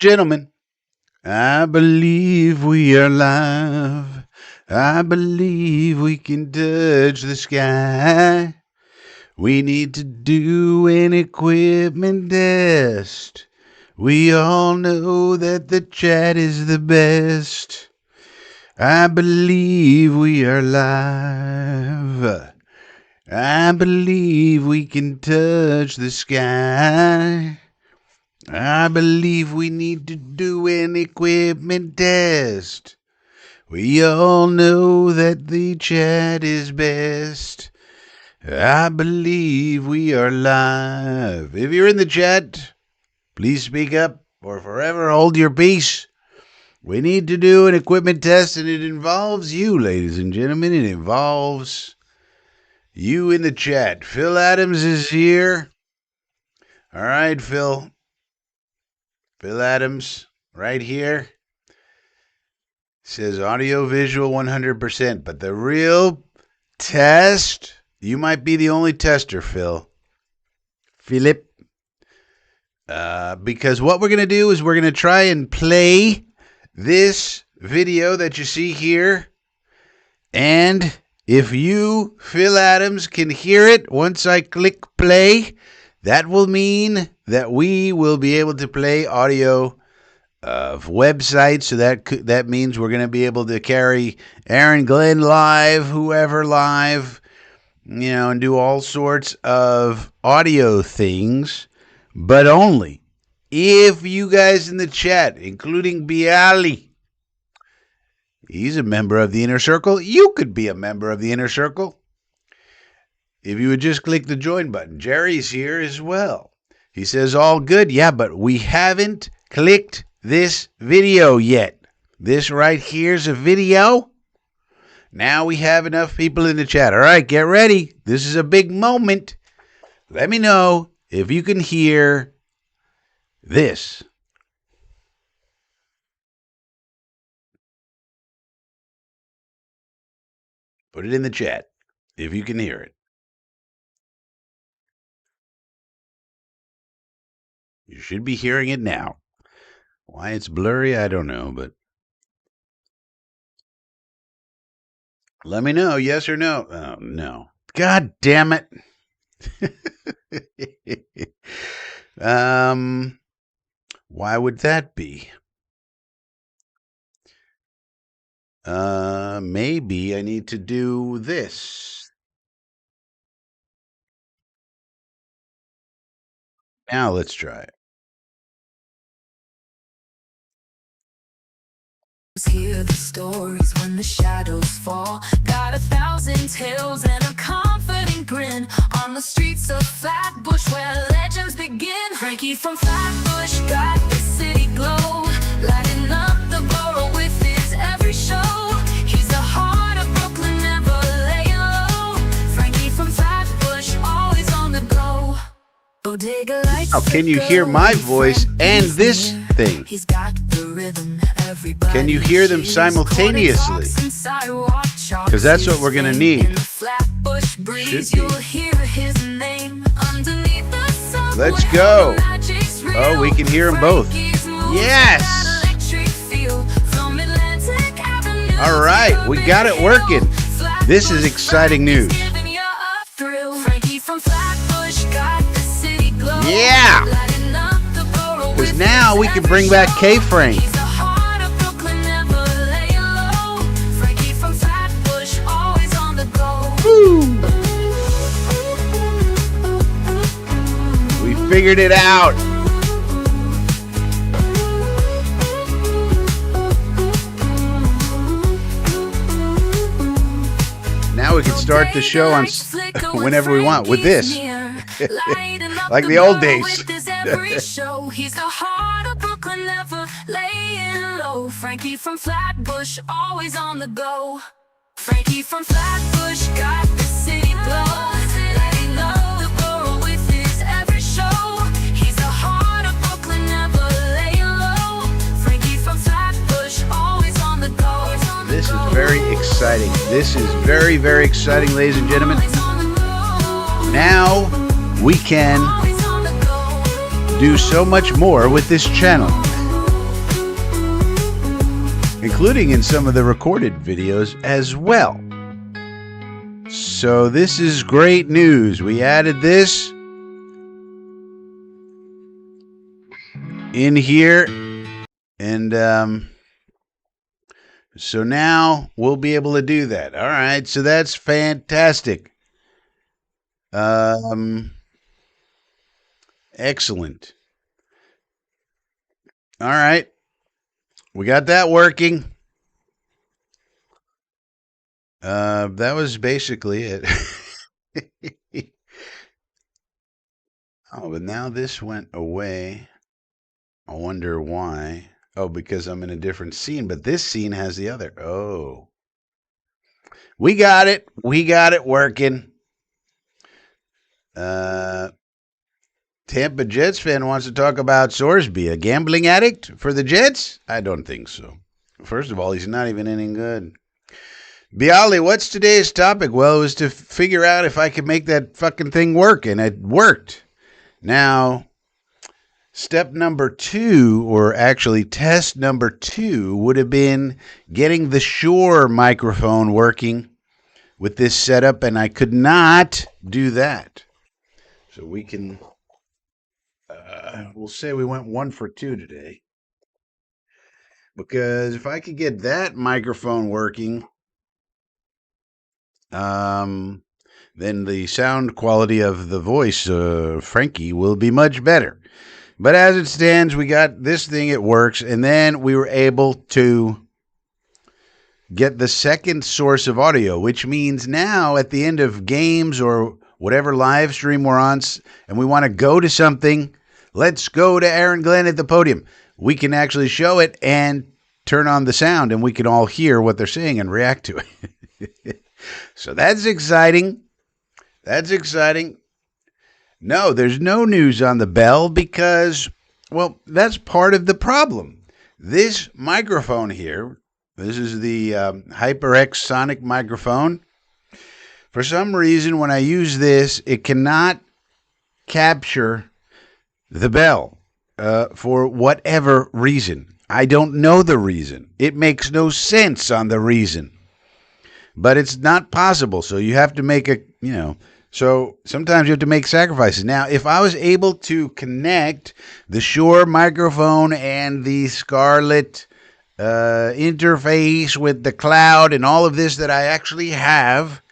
Gentlemen, I believe we are live. I believe we can touch the sky. We need to do an equipment test. We all know that the chat is the best. I believe we are live. I believe we can touch the sky. I believe we need to do an equipment test. We all know that the chat is best. I believe we are live. If you're in the chat, please speak up or forever hold your peace. We need to do an equipment test, and it involves you, ladies and gentlemen. It involves you in the chat. Phil Adams is here. All right, Phil. Phil Adams, right here. Says audio visual 100%, but the real test, you might be the only tester, Philip. Because what we're going to do is we're going to try and play this video that you see here. And if you, Phil Adams, can hear it once I click play, that will mean that we will be able to play audio of websites. So that means we're going to be able to carry Aaron Glenn live, whoever live, and do all sorts of audio things, but only if you guys in the chat, including Bialy, he's a member of the Inner Circle. You could be a member of the Inner Circle if you would just click the join button. Jerry's here as well. He says all good. Yeah, but we haven't clicked this video yet. This right here's a video. Now we have enough people in the chat. All right, get ready. This is a big moment. Let me know if you can hear this. Put it in the chat if you can hear it. You should be hearing it now. Why it's blurry, I don't know, but let me know, yes or no. Oh, no. God damn it. Why would that be? Maybe I need to do this. Now let's try it. Hear the stories when the shadows fall. Got 1,000 tales and a confident grin on the streets of Flatbush where legends begin. Frankie from Flatbush got the city glow, lighting up the borough with his every show. He's the heart of Brooklyn, never laying low. Frankie from Flatbush, always on the go. Bodega lights. How can you hear my voice and this thing? He's got the rhythm. Can you hear them simultaneously? Because that's what we're going to need. Should be. Let's go. Oh, we can hear them both. Yes. All right, we got it working. This is exciting news. Yeah. Because now we can bring back K-Frank. We figured it out. Now we can start the show on whenever we want with this. Like the old days. He's the heart of Brooklyn, never laying low. Frankie from Flatbush, always on the go. Frankie from Flatbush got the city glow, lighting up the borough with his every show. He's the heart of Brooklyn, never laying low. Frankie from Flatbush, always on the go. This is very exciting. This is very, very exciting, ladies and gentlemen. Now we can do so much more with this channel, including in some of the recorded videos as well. So this is great news. We added this in here, and so now we'll be able to do that. All right, so that's fantastic. Excellent. All right, we got that working. That was basically it. Oh, but now this went away. I wonder why. Oh, because I'm in a different scene, but this scene has the other. Oh. We got it. We got it working. Tampa Jets fan wants to talk about Sorsby, a gambling addict for the Jets? I don't think so. First of all, he's not even any good. Bialy, what's today's topic? Well, it was to figure out if I could make that fucking thing work, and it worked. Now, step number 2, or actually test number 2, would have been getting the Shure microphone working with this setup, and I could not do that. So we can, we'll say we went 1 for 2 today. Because if I could get that microphone working, then the sound quality of the voice, Frankie, will be much better. But as it stands, we got this thing, it works, and then we were able to get the second source of audio, which means now at the end of games or whatever live stream we're on, and we want to go to something, let's go to Aaron Glenn at the podium. We can actually show it and turn on the sound, and we can all hear what they're saying and react to it. So that's exciting. That's exciting. No, there's no news on the bell because, well, that's part of the problem. This microphone here, this is the HyperX Sonic microphone. For some reason, when I use this, it cannot capture the bell for whatever reason. I don't know the reason. It makes no sense on the reason. But it's not possible, so you have to make a, so sometimes you have to make sacrifices. Now, if I was able to connect the Shure microphone and the Scarlett interface with the cloud and all of this that I actually have,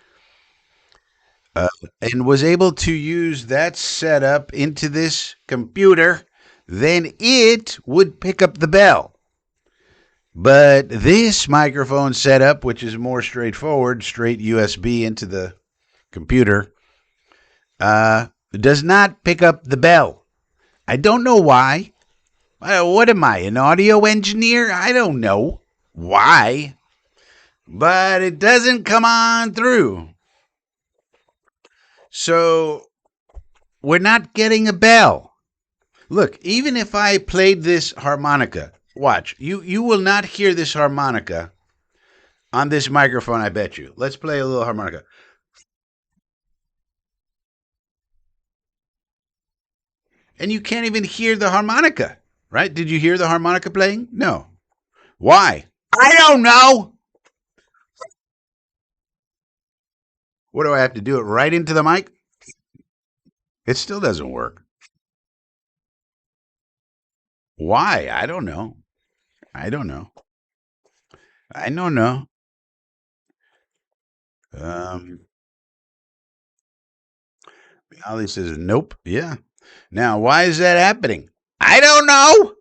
and was able to use that setup into this computer, then it would pick up the bell. But this microphone setup, which is more straightforward, straight USB into the computer, does not pick up the bell. I don't know why. What am I, an audio engineer? I don't know why. But it doesn't come on through. So we're not getting a bell. Look, even if I played this harmonica, watch, you will not hear this harmonica on this microphone, I bet you. Let's play a little harmonica. And you can't even hear the harmonica, right? Did you hear the harmonica playing? No. Why? I don't know. What do I have to do? It right into the mic? It still doesn't work. Why? I don't know. I don't know. I don't know. Ali says, nope. Yeah. Now, why is that happening? I don't know.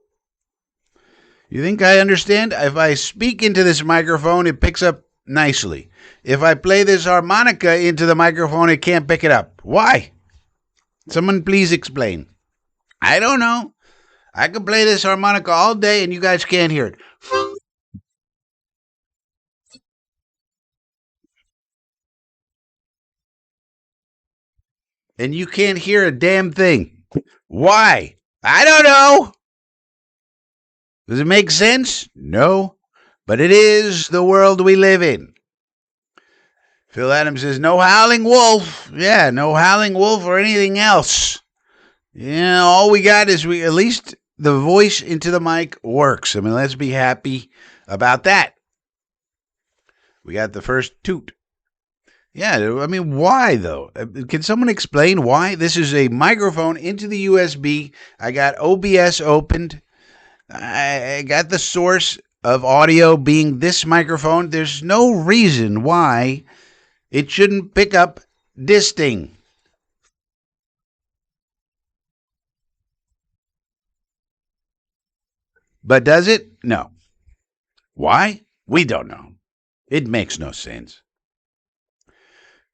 You think I understand? If I speak into this microphone, it picks up nicely. If I play this harmonica into the microphone, it can't pick it up. Why? Someone please explain. I don't know. I could play this harmonica all day and you guys can't hear it. And you can't hear a damn thing. Why? I don't know. Does it make sense? No. But it is the world we live in. Phil Adams says, no howling wolf. Yeah, no howling wolf or anything else. Yeah, all we got is we at least the voice into the mic works. I mean, let's be happy about that. We got the first toot. Yeah, I mean, why though? Can someone explain why? This is a microphone into the USB. I got OBS opened. I got the source of audio being this microphone. There's no reason why it shouldn't pick up this thing. But does it? No. Why? We don't know. It makes no sense.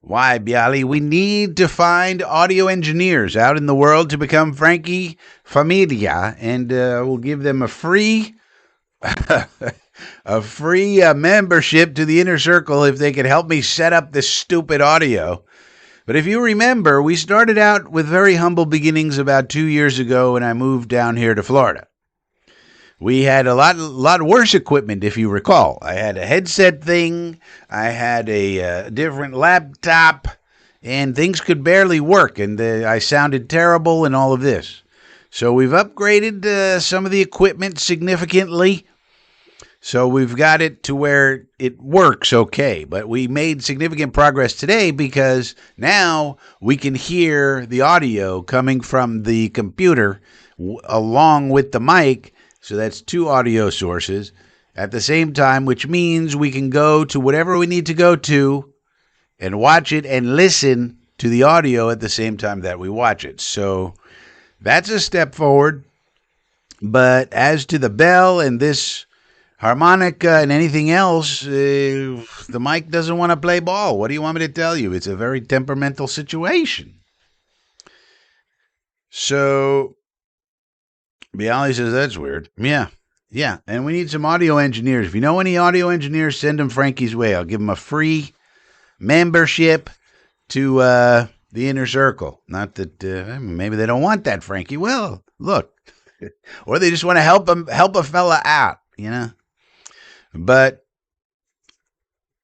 Why, Bialy? We need to find audio engineers out in the world to become Frankie Familia, and we'll give them a free a free membership to the inner circle if they could help me set up this stupid audio. But if you remember, we started out with very humble beginnings about 2 years ago when I moved down here to Florida. We had a lot worse equipment, if you recall. I had a headset thing, I had a different laptop, and things could barely work, and I sounded terrible and all of this. So we've upgraded some of the equipment significantly. So we've got it to where it works okay. But we made significant progress today because now we can hear the audio coming from the computer along with the mic. So that's two audio sources at the same time, which means we can go to whatever we need to go to and watch it and listen to the audio at the same time that we watch it. So that's a step forward. But as to the bell and this harmonica and anything else, the mic doesn't want to play ball. What do you want me to tell you? It's a very temperamental situation. So Bialy says that's weird. Yeah. And we need some audio engineers. If you know any audio engineers, send them Frankie's way. I'll give them a free membership to the inner circle. Not that maybe they don't want that, Frankie. Well, look, or they just want to help a fella out, you know. But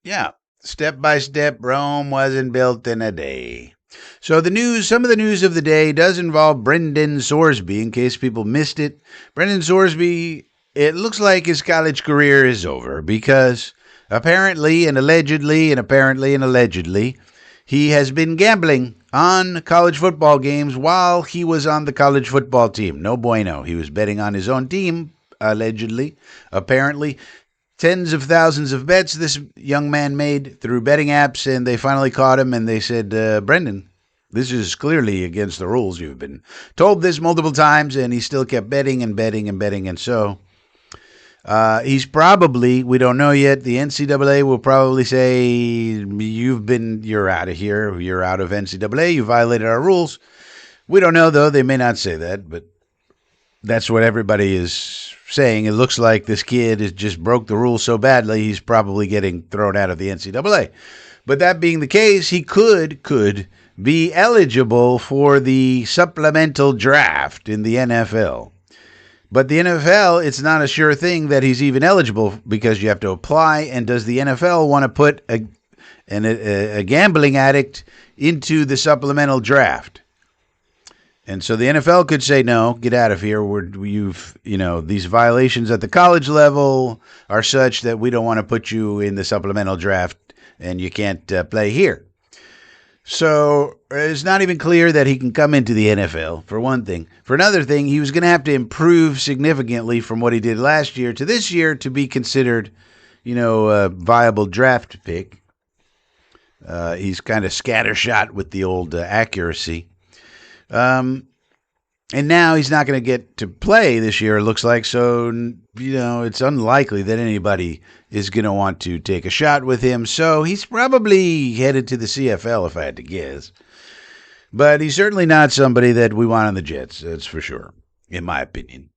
yeah, step by step, Rome wasn't built in a day. So some of the news of the day does involve Brendan Sorsby, in case people missed it. Brendan Sorsby, it looks like his college career is over because apparently and allegedly, he has been gambling on college football games while he was on the college football team. No bueno. He was betting on his own team, allegedly, apparently. Tens of thousands of bets this young man made through betting apps, and they finally caught him, and they said, Brendan, this is clearly against the rules. You've been told this multiple times, and he still kept betting and betting and betting, and so he's probably, we don't know yet, the NCAA will probably say, you're out of here, you're out of NCAA, you violated our rules. We don't know, though, they may not say that, but that's what everybody is saying. It looks like this kid has just broke the rules so badly, he's probably getting thrown out of the NCAA. But that being the case, he could be eligible for the supplemental draft in the NFL. But the NFL, it's not a sure thing that he's even eligible because you have to apply. And does the NFL want to put a gambling addict into the supplemental draft? And so the NFL could say, no, get out of here. These violations at the college level are such that we don't want to put you in the supplemental draft and you can't play here. So it's not even clear that he can come into the NFL, for one thing. For another thing, he was going to have to improve significantly from what he did last year to this year to be considered, a viable draft pick. He's kind of scattershot with the old accuracy. And now he's not going to get to play this year, it looks like. So, it's unlikely that anybody is going to want to take a shot with him. So he's probably headed to the CFL, if I had to guess. But he's certainly not somebody that we want on the Jets, that's for sure, in my opinion.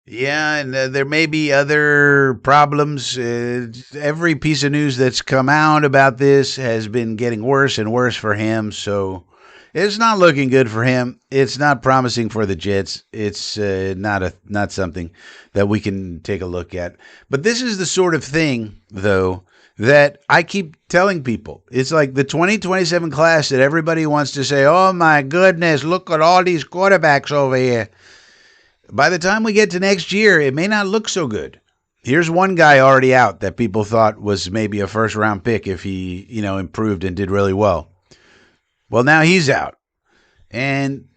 Yeah, and there may be other problems. Every piece of news that's come out about this has been getting worse and worse for him. So it's not looking good for him. It's not promising for the Jets. It's not something that we can take a look at. But this is the sort of thing, though, that I keep telling people. It's like the 2027 class that everybody wants to say, oh my goodness, look at all these quarterbacks over here. By the time we get to next year, it may not look so good. Here's one guy already out that people thought was maybe a first round pick if he, improved and did really well. Well, now he's out. And,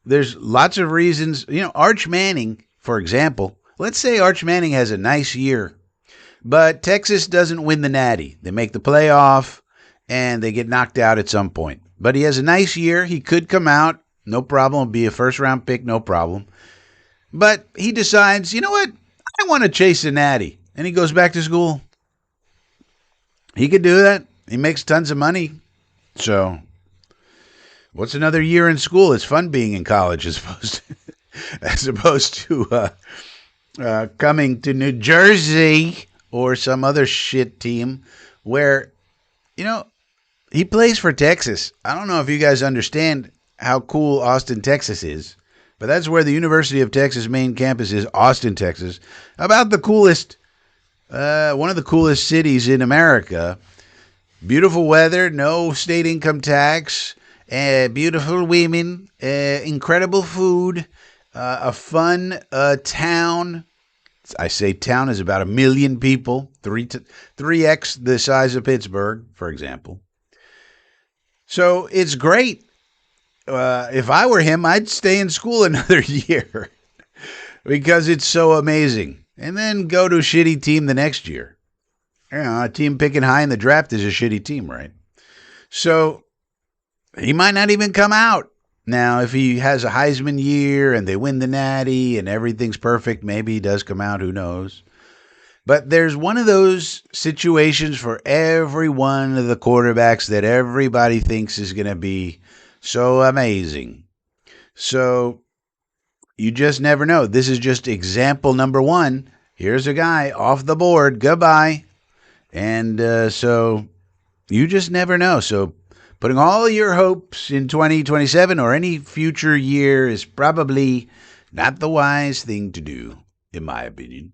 there's lots of reasons. Arch Manning, for example, let's say Arch Manning has a nice year, but Texas doesn't win the Natty. They make the playoff and they get knocked out at some point. But he has a nice year. He could come out, no problem, be a first round pick, no problem. But he decides, you know what? I want to chase a Natty. And he goes back to school. He could do that. He makes tons of money. So what's another year in school? It's fun being in college as opposed to coming to New Jersey or some other shit team where, he plays for Texas. I don't know if you guys understand how cool Austin, Texas is, but that's where the University of Texas main campus is, Austin, Texas. About the coolest, one of the coolest cities in America. Beautiful weather, no state income tax, beautiful women, incredible food, a fun town. I say town is about 1 million people, 3x the size of Pittsburgh, for example. So it's great. If I were him, I'd stay in school another year because it's so amazing. And then go to a shitty team the next year. A team picking high in the draft is a shitty team, right? So he might not even come out. Now, if he has a Heisman year and they win the Natty and everything's perfect, maybe he does come out. Who knows? But there's one of those situations for every one of the quarterbacks that everybody thinks is going to be so amazing. So you just never know. This is just example number one. Here's a guy off the board. Goodbye. And so you just never know. So putting all your hopes in 2027 or any future year is probably not the wise thing to do, in my opinion.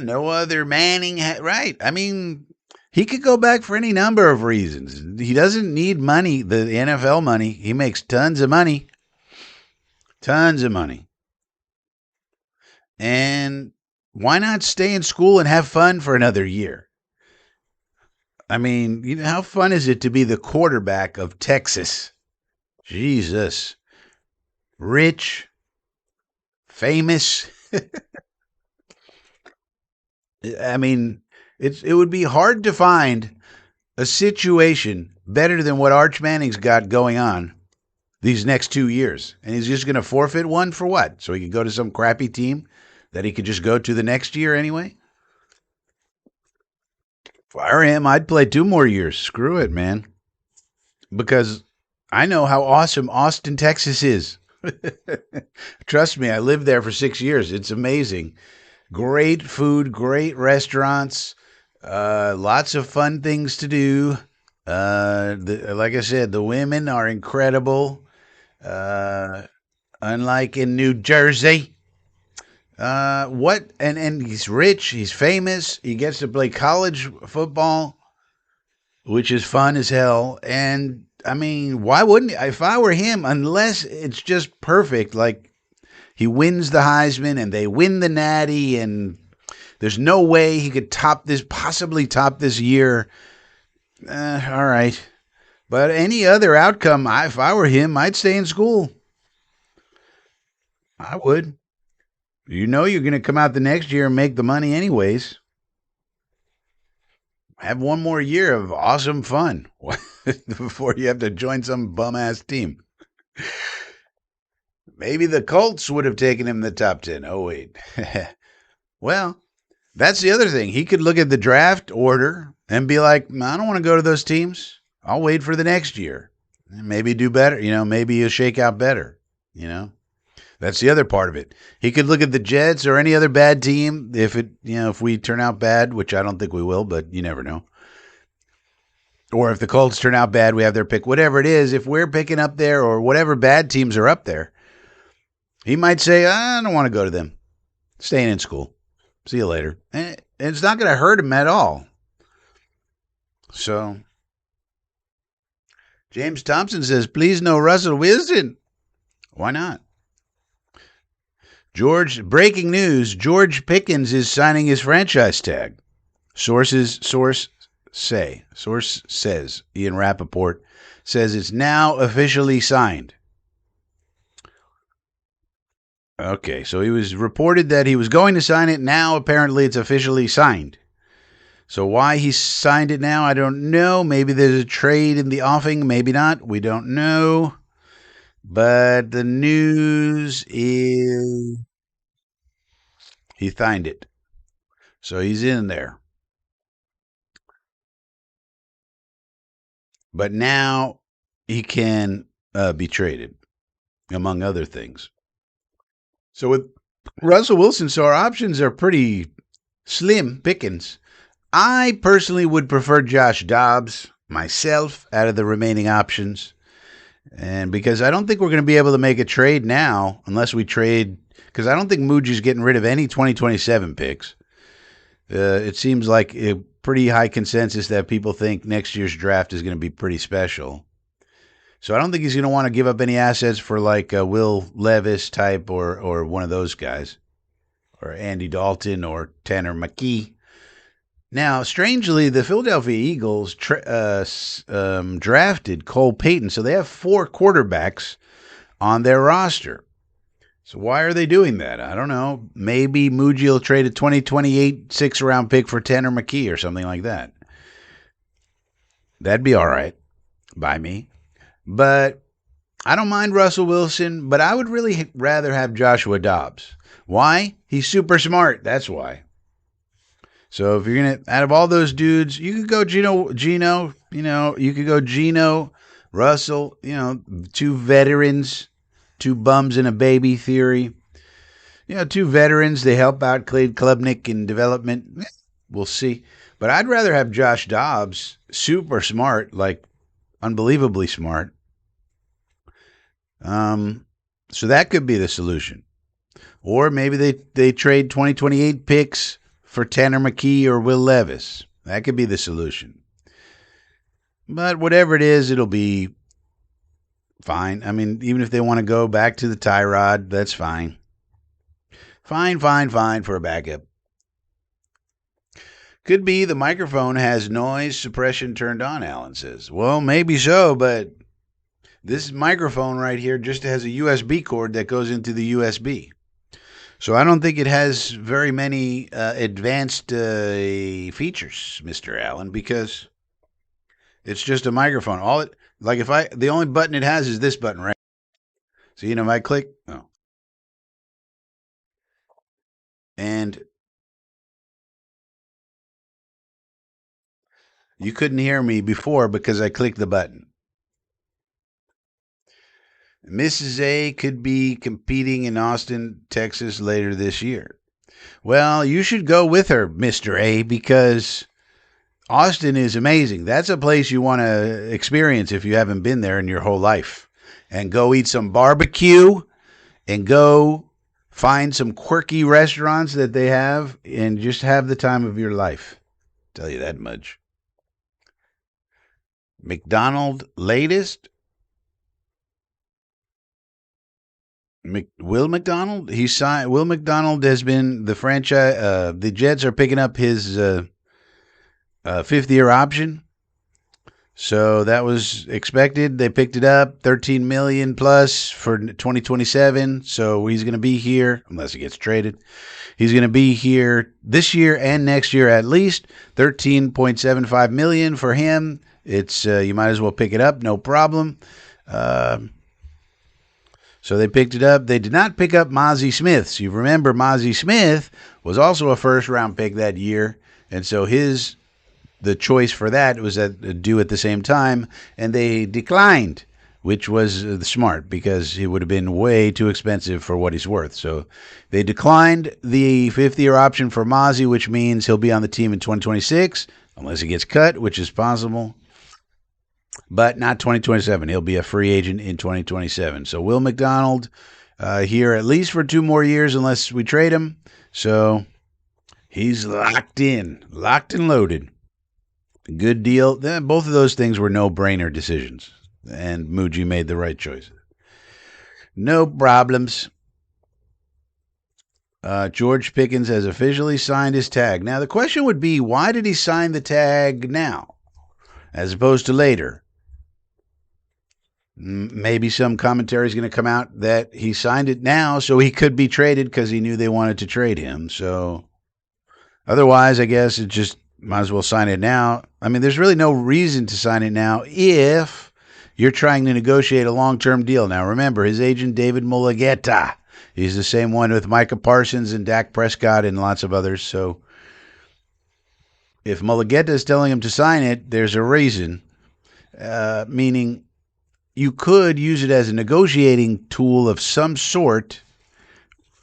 No other Manning, right? I mean, he could go back for any number of reasons. He doesn't need money, the NFL money. He makes tons of money. Tons of money. And why not stay in school and have fun for another year? I mean, how fun is it to be the quarterback of Texas? Jesus. Rich. Famous. I mean, it would be hard to find a situation better than what Arch Manning's got going on these next 2 years. And he's just going to forfeit one for what? So he could go to some crappy team that he could just go to the next year anyway? If I were him, I'd play 2 more years. Screw it, man. Because I know how awesome Austin, Texas is. Trust me, I lived there for 6 years. It's amazing. Great food, great restaurants, lots of fun things to do. Like I said, the women are incredible. Unlike in New Jersey. And he's rich, he's famous, he gets to play college football, which is fun as hell. And I mean, why wouldn't he? If I were him, unless it's just perfect, like he wins the Heisman and they win the Natty and there's no way he could possibly top this year. All right. But any other outcome, if I were him, I'd stay in school. I would. You're going to come out the next year and make the money anyways. Have one more year of awesome fun before you have to join some bum-ass team. Maybe the Colts would have taken him in the top 10. Oh, wait. Well, that's the other thing. He could look at the draft order and be like, I don't want to go to those teams. I'll wait for the next year. And maybe do better. Maybe he'll shake out better. That's the other part of it. He could look at the Jets or any other bad team if we turn out bad, which I don't think we will, but you never know. Or if the Colts turn out bad, we have their pick. Whatever it is, if we're picking up there or whatever bad teams are up there, He might say, I don't want to go to them. Staying in school. See you later. And it's not going to hurt him at all. So, James Thompson says, please no Russell Wilson. Why not? Breaking news, George Pickens is signing his franchise tag. Source says, Ian Rappaport says it's now officially signed. Okay, so he was reported that he was going to sign it. Now, apparently, it's officially signed. So why he signed it now, I don't know. Maybe there's a trade in the offing. Maybe not. We don't know. But the news is he signed it. So he's in there. But now he can be traded, among other things. So with Russell Wilson, so our options are pretty slim pickings. I personally would prefer Josh Dobbs myself out of the remaining options. And because I don't think we're going to be able to make a trade now unless we trade, because I don't think Muji's getting rid of any 2027 picks. It seems like a pretty high consensus that people think next year's draft is going to be pretty special. So I don't think he's going to want to give up any assets for like a Will Levis type or one of those guys, or Andy Dalton or Tanner McKee. Now, strangely, the Philadelphia Eagles drafted Cole Payton, so they have 4 quarterbacks on their roster. So why are they doing that? I don't know. Maybe Muji will trade a 2028 6th-round pick for Tanner McKee or something like that. That'd be all right by me. But I don't mind Russell Wilson, but I would really rather have Joshua Dobbs. Why? He's super smart. That's why. So if you're going to, out of all those dudes, you could go Gino, you could go Gino, Russell, 2 veterans, 2 bums and a baby theory. 2 veterans, they help out Cade Klubnik in development. We'll see. But I'd rather have Josh Dobbs, super smart, like unbelievably smart. So that could be the solution. Or maybe they trade 2028 picks for Tanner McKee or Will Levis. That could be the solution. But whatever it is, it'll be fine. I mean, even if they want to go back to the Tyrod, that's fine. Fine for a backup. Could be the microphone has noise suppression turned on, Alan says. Well, maybe so, but this microphone right here just has a USB cord that goes into the USB. So I don't think it has very many advanced features, Mr. Allen, because it's just a microphone. The only button it has is this button right. So if I click, and you couldn't hear me before because I clicked the button. Mrs. A could be competing in Austin, Texas later this year. Well, you should go with her, Mr. A, because Austin is amazing. That's a place you want to experience if you haven't been there in your whole life. And go eat some barbecue and go find some quirky restaurants that they have and just have the time of your life. Tell you that much. McDonald latest. Will McDonald? He signed. Will McDonald has been the franchise. The Jets are picking up his 5th-year option, so that was expected. They picked it up, $13 million plus for 2027. So he's going to be here unless he gets traded. He's going to be here this year and next year at least. $13.75 million for him. It's you might as well pick it up, no problem. So they picked it up. They did not pick up Mozzie Smith. So you remember Mozzie Smith was also a 1st-round pick that year. And so the choice for that was due at the same time. And they declined, which was smart because he would have been way too expensive for what he's worth. So they declined the 5th-year option for Mozzie, which means he'll be on the team in 2026, unless he gets cut, which is possible. But not 2027. He'll be a free agent in 2027. So Will McDonald here at least for 2 more years unless we trade him. So he's locked in, locked and loaded. Good deal. Both of those things were no-brainer decisions, and Muji made the right choice. No problems. George Pickens has officially signed his tag. Now, the question would be, why did he sign the tag now as opposed to later? Maybe some commentary is going to come out that he signed it now so he could be traded because he knew they wanted to trade him. So otherwise, I guess it just might as well sign it now. I mean, there's really no reason to sign it now if you're trying to negotiate a long-term deal. Now, remember, his agent, David Mulugeta, he's the same one with Micah Parsons and Dak Prescott and lots of others. So if Mulugeta is telling him to sign it, there's a reason, meaning you could use it as a negotiating tool of some sort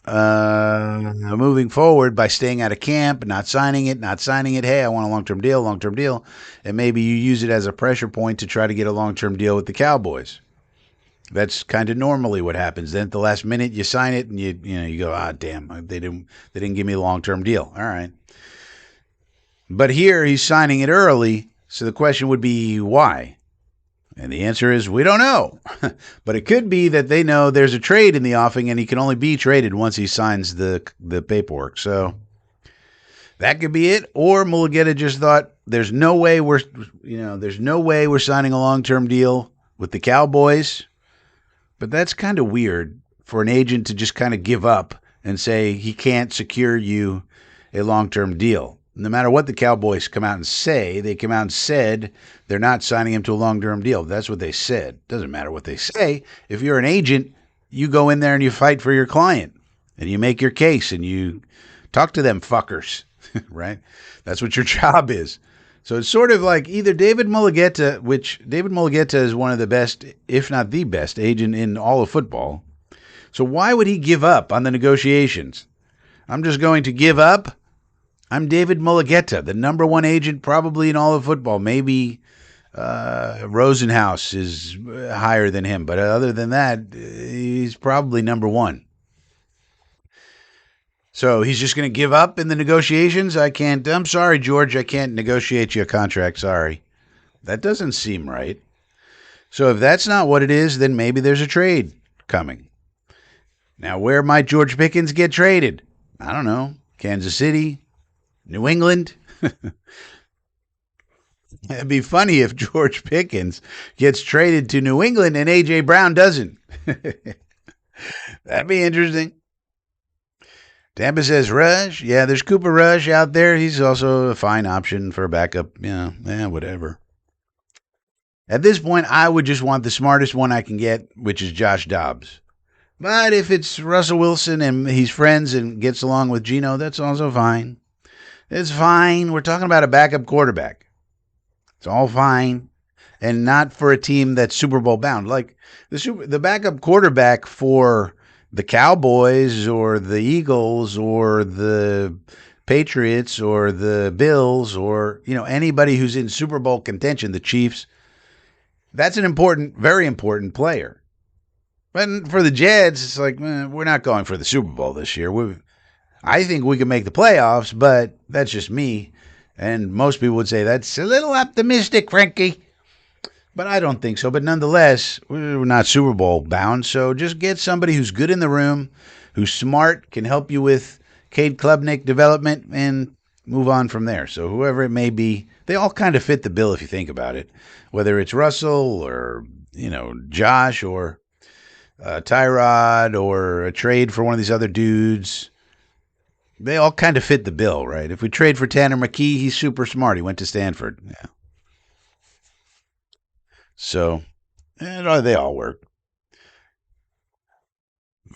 moving forward by staying out of camp and not signing it. Hey, I want a long-term deal. And maybe you use it as a pressure point to try to get a long-term deal with the Cowboys. That's kind of normally what happens. Then at the last minute you sign it and you go, damn, they didn't give me a long-term deal. All right. But here he's signing it early, so the question would be why? And the answer is we don't know. But it could be that they know there's a trade in the offing and he can only be traded once he signs the paperwork. So that could be it. Or Mulugeta just thought there's no way we're signing a long-term deal with the Cowboys. But that's kind of weird for an agent to just kind of give up and say he can't secure you a long-term deal. No matter what the Cowboys come out and say, they come out and said they're not signing him to a long-term deal. That's what they said. Doesn't matter what they say. If you're an agent, you go in there and you fight for your client and you make your case and you talk to them fuckers, right? That's what your job is. So it's sort of like either David Mulugeta, which David Mulugeta is one of the best, if not the best, agent in all of football. So why would he give up on the negotiations? I'm just going to give up. I'm David Mulugeta, the number one agent probably in all of football. Maybe Rosenhaus is higher than him, but other than that, he's probably number one. So he's just going to give up in the negotiations? I'm sorry, George, I can't negotiate you a contract, sorry. That doesn't seem right. So if that's not what it is, then maybe there's a trade coming. Now, where might George Pickens get traded? I don't know. Kansas City? New England? It'd be funny if George Pickens gets traded to New England and A.J. Brown doesn't. That'd be interesting. Tampa says Rush. Yeah, there's Cooper Rush out there. He's also a fine option for a backup. Whatever. At this point, I would just want the smartest one I can get, which is Josh Dobbs. But if it's Russell Wilson and he's friends and gets along with Geno, that's also fine. It's fine. We're talking about a backup quarterback. It's all fine. And not for a team that's Super Bowl bound. Like the backup quarterback for the Cowboys or the Eagles or the Patriots or the Bills or, anybody who's in Super Bowl contention, the Chiefs, that's an important, very important player. But for the Jets, it's like, we're not going for the Super Bowl this year. I think we can make the playoffs, but that's just me. And most people would say that's a little optimistic, Frankie. But I don't think so. But nonetheless, we're not Super Bowl bound. So just get somebody who's good in the room, who's smart, can help you with Cade Klubnik development, and move on from there. So whoever it may be, they all kind of fit the bill if you think about it. Whether it's Russell or, Josh or Tyrod or a trade for one of these other dudes. They all kind of fit the bill, right? If we trade for Tanner McKee, he's super smart. He went to Stanford. Yeah. So, they all work.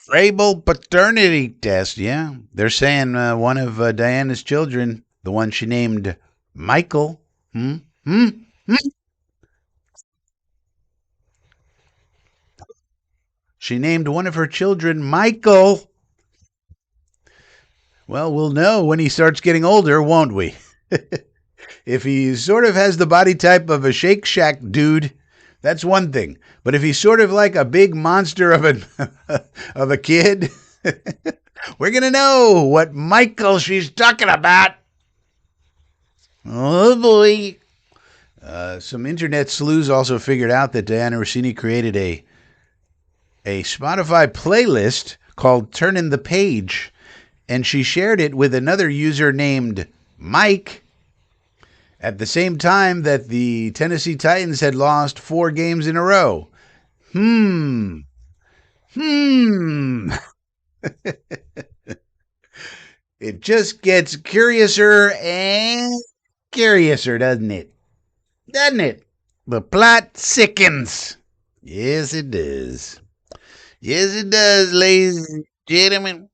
Vrabel paternity test, yeah. They're saying one of Diana's children, the one she named Michael. She named one of her children Michael. Well, we'll know when he starts getting older, won't we? If he sort of has the body type of a Shake Shack dude, that's one thing. But if he's sort of like a big monster of of a kid, we're gonna know what Michael she's talking about. Oh boy. Some internet sleuths also figured out that Diana Rossini created a Spotify playlist called Turnin' the Page, and she shared it with another user named Mike at the same time that the Tennessee Titans had lost 4 games in a row. Hmm. Hmm. It just gets curiouser and curiouser, doesn't it? Doesn't it? The plot sickens. Yes, it does. Yes, it does, ladies and gentlemen.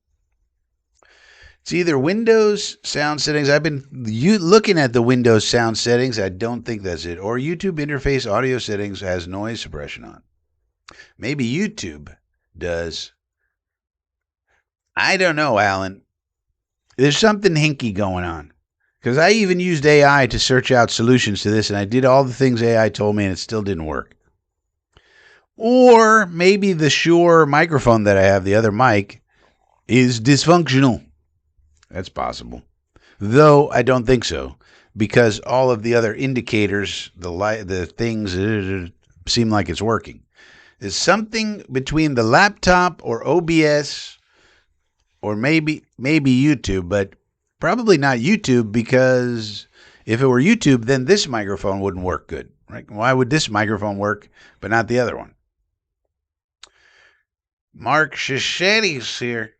It's either Windows sound settings. I've been looking at the Windows sound settings. I don't think that's it. Or YouTube interface audio settings has noise suppression on. Maybe YouTube does. I don't know, Alan. There's something hinky going on. Because I even used AI to search out solutions to this, and I did all the things AI told me, and it still didn't work. Or maybe the Shure microphone that I have, the other mic, is dysfunctional. That's possible. Though I don't think so, because all of the other indicators, the things, seem like it's working. There's something between the laptop or OBS or maybe YouTube, but probably not YouTube, because if it were YouTube, then this microphone wouldn't work good, right? Why would this microphone work but not the other one? Mark Shichetti's here.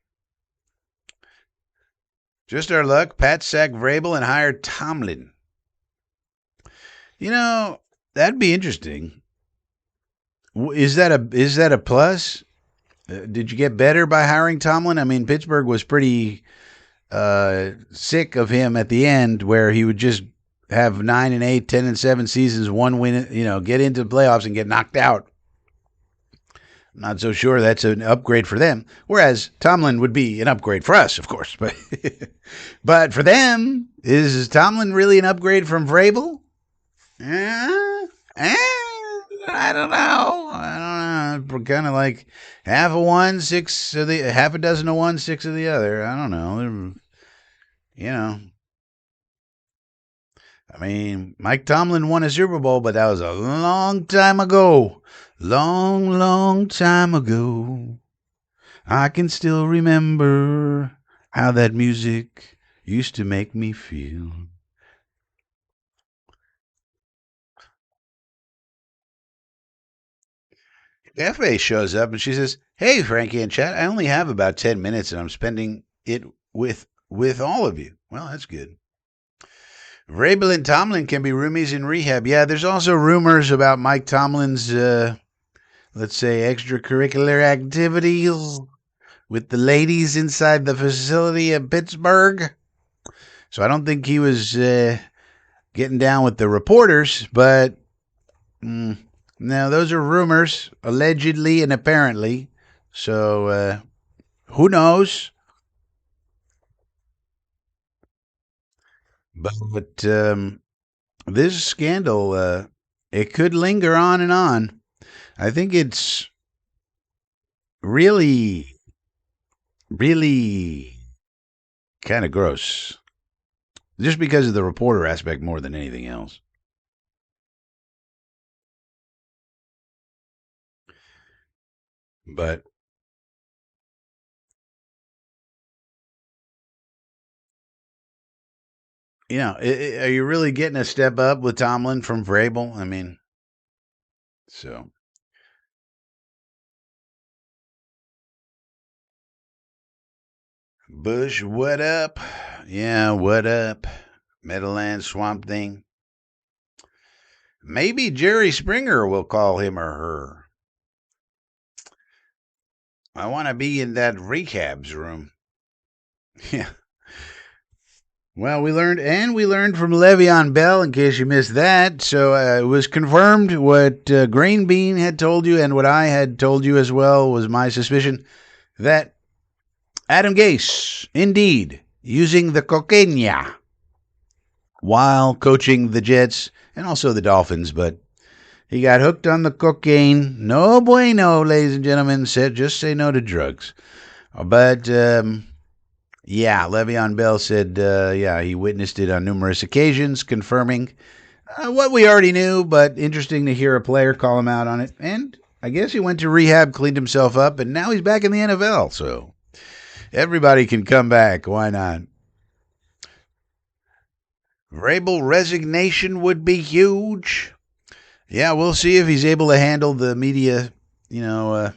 Just our luck. Pat sacked Vrabel and hired Tomlin. You know, that'd be interesting. Is that a plus? Did you get better by hiring Tomlin? I mean, Pittsburgh was pretty sick of him at the end, where he would just have 9-8, 10-7 seasons, one win, get into the playoffs and get knocked out. I'm not so sure that's an upgrade for them. Whereas Tomlin would be an upgrade for us, of course. But but for them, is Tomlin really an upgrade from Vrabel? I don't know. We're kind of like half of one, half a dozen of one, 6 of the other. I don't know. I mean, Mike Tomlin won a Super Bowl, but that was a long time ago. Long, long time ago. I can still remember how that music used to make me feel. FA shows up and she says, "Hey, Frankie and chat, I only have about 10 minutes and I'm spending it with all of you." Well, that's good. Vrabel and Tomlin can be roomies in rehab. Yeah, there's also rumors about Mike Tomlin's, let's say, extracurricular activities with the ladies inside the facility in Pittsburgh. So I don't think he was getting down with the reporters, but no, those are rumors, allegedly and apparently. So who knows? But this scandal, it could linger on and on. I think it's really, really kind of gross. Just because of the reporter aspect more than anything else. But are you really getting a step up with Tomlin from Vrabel? I mean, so. Bush, what up? Yeah, what up? Meadowland Swamp Thing. Maybe Jerry Springer will call him or her. I want to be in that rehabs room. Yeah. Well, we learned from Le'Veon Bell, in case you missed that. So it was confirmed what Green Bean had told you and what I had told you as well was my suspicion, that Adam Gase, indeed, using the cocaine while coaching the Jets and also the Dolphins, but He got hooked on the cocaine. No bueno, ladies and gentlemen. Said just say no to drugs. But yeah, Le'Veon Bell said, yeah, he witnessed it on numerous occasions, confirming what we already knew, but interesting to hear a player call him out on it. And I guess he went to rehab, cleaned himself up, and now he's back in the NFL. So everybody can come back. Why not? Vrabel resignation would be huge. Yeah, we'll see if he's able to handle the media, you know,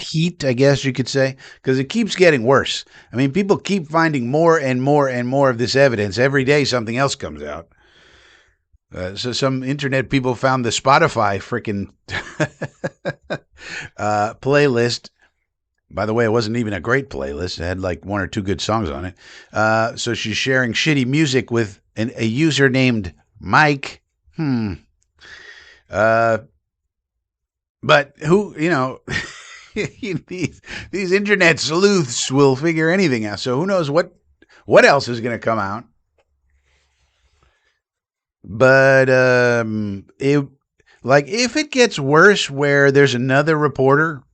heat, I guess you could say, because it keeps getting worse. I mean, people keep finding more and more and more of this evidence. Every day something else comes out. So some internet people found the Spotify freaking playlist. By the way, it wasn't even a great playlist. It had like one or two good songs on it. So she's sharing shitty music with a user named Mike. But who, these internet sleuths will figure anything out. So who knows what else is going to come out. But if it gets worse where there's another reporter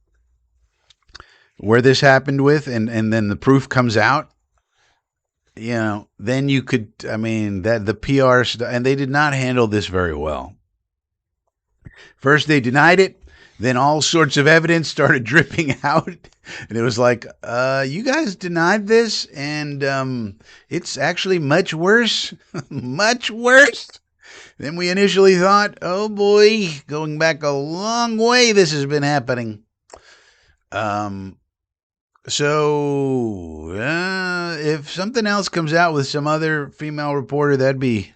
where this happened with and then the proof comes out, then you could, that the PR and they did not handle this very well. First they denied it, then all sorts of evidence started dripping out, and it was like, you guys denied this, and it's actually much worse, much worse than we initially thought. Oh boy, going back a long way, this has been happening. So if something else comes out with some other female reporter, that'd be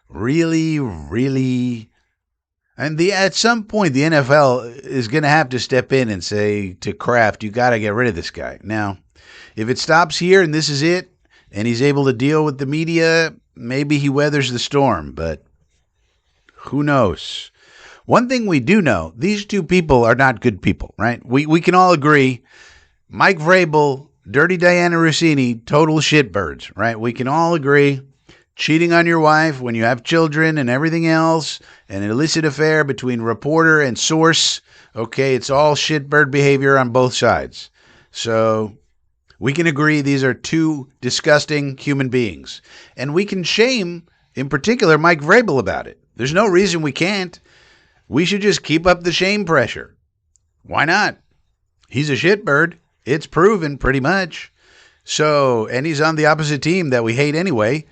really, really. And at some point, the NFL is going to have to step in and say to Kraft, you got to get rid of this guy. Now, if it stops here and this is it, and he's able to deal with the media, maybe he weathers the storm, but who knows? One thing we do know, these two people are not good people, right? We can all agree. Mike Vrabel, Dirty Diana Rossini, total shitbirds, right? We can all agree. Cheating on your wife when you have children and everything else, an illicit affair between reporter and source. Okay, it's all shitbird behavior on both sides. So we can agree these are two disgusting human beings. And we can shame, in particular, Mike Vrabel about it. There's no reason we can't. We should just keep up the shame pressure. Why not? He's a shitbird. It's proven pretty much. So, and he's on the opposite team that we hate anyway.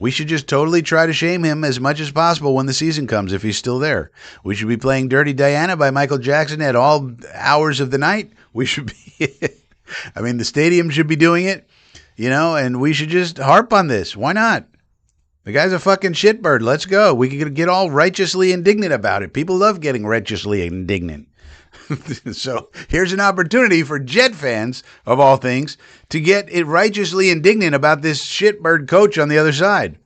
We should just totally try to shame him as much as possible when the season comes, if he's still there. We should be playing Dirty Diana by Michael Jackson at all hours of the night. We should be, the stadium should be doing it, and we should just harp on this. Why not? The guy's a fucking shitbird. Let's go. We can get all righteously indignant about it. People love getting righteously indignant. So here's an opportunity for Jet fans, of all things, to get it righteously indignant about this shitbird coach on the other side.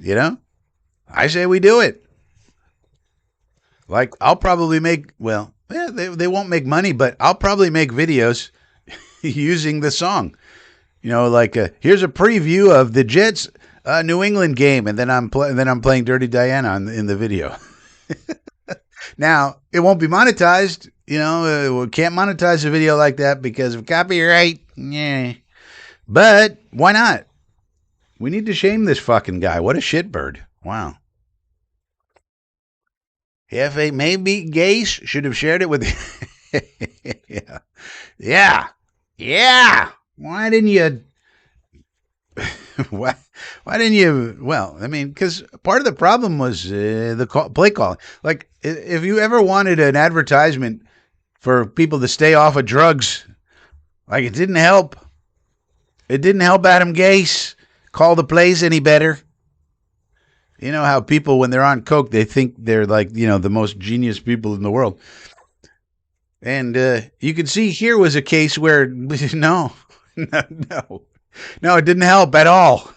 I say we do it. Like, I'll probably make, they won't make money, but I'll probably make videos using the song. Here's a preview of the Jets New England game, and then I'm playing Dirty Diana in the video. Now, it won't be monetized. We can't monetize a video like that because of copyright. Yeah. But why not? We need to shame this fucking guy. What a shitbird. Wow. Maybe Gase should have shared it with Yeah. Why didn't you? Why didn't you? Well, because part of the problem was the play calling. Like, if you ever wanted an advertisement for people to stay off of drugs, like, it didn't help. It didn't help Adam Gase call the plays any better. You know how people, when they're on coke, they think they're like, the most genius people in the world. And you can see here was a case where, no, it didn't help at all.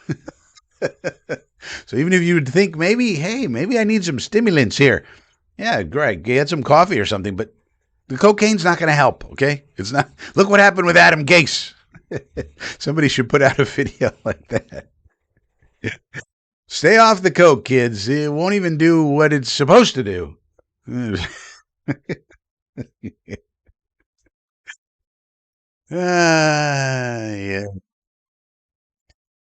So even if you would think maybe I need some stimulants here. Yeah, Greg, get some coffee or something, but the cocaine's not going to help, okay? It's not. Look what happened with Adam Gase. Somebody should put out a video like that. Stay off the coke, kids. It won't even do what it's supposed to do. Yeah.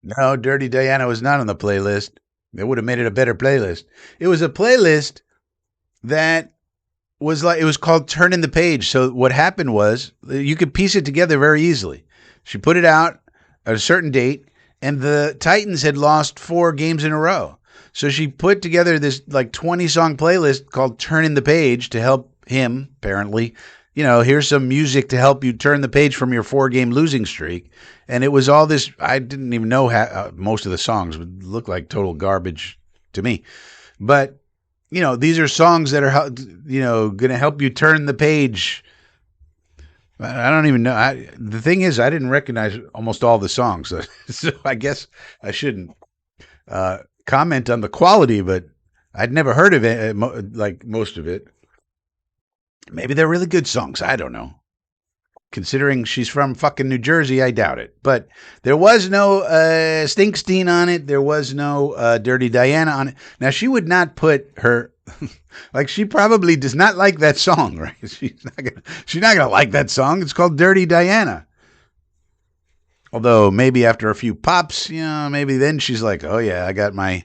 No, Dirty Diana was not on the playlist. It would have made it a better playlist. It was a playlist that was like, it was called Turning the Page. So what happened was you could piece it together very easily. She put it out at a certain date, and the Titans had lost 4 games in a row. So she put together this like 20-song playlist called Turning the Page to help him, apparently. Here's some music to help you turn the page from your 4-game losing streak. And it was all this. I didn't even know most of the songs would look like total garbage to me. But, these are songs that are, going to help you turn the page. I don't even know. The thing is, I didn't recognize almost all the songs. So I guess I shouldn't comment on the quality, but I'd never heard of it, like most of it. Maybe they're really good songs. I don't know. Considering she's from fucking New Jersey, I doubt it. But there was no Stinkstein on it. There was no Dirty Diana on it. Now, she would not put her... like, she probably does not like that song, right? She's not gonna like that song. It's called Dirty Diana. Although, maybe after a few pops, maybe then she's like, oh yeah, I got my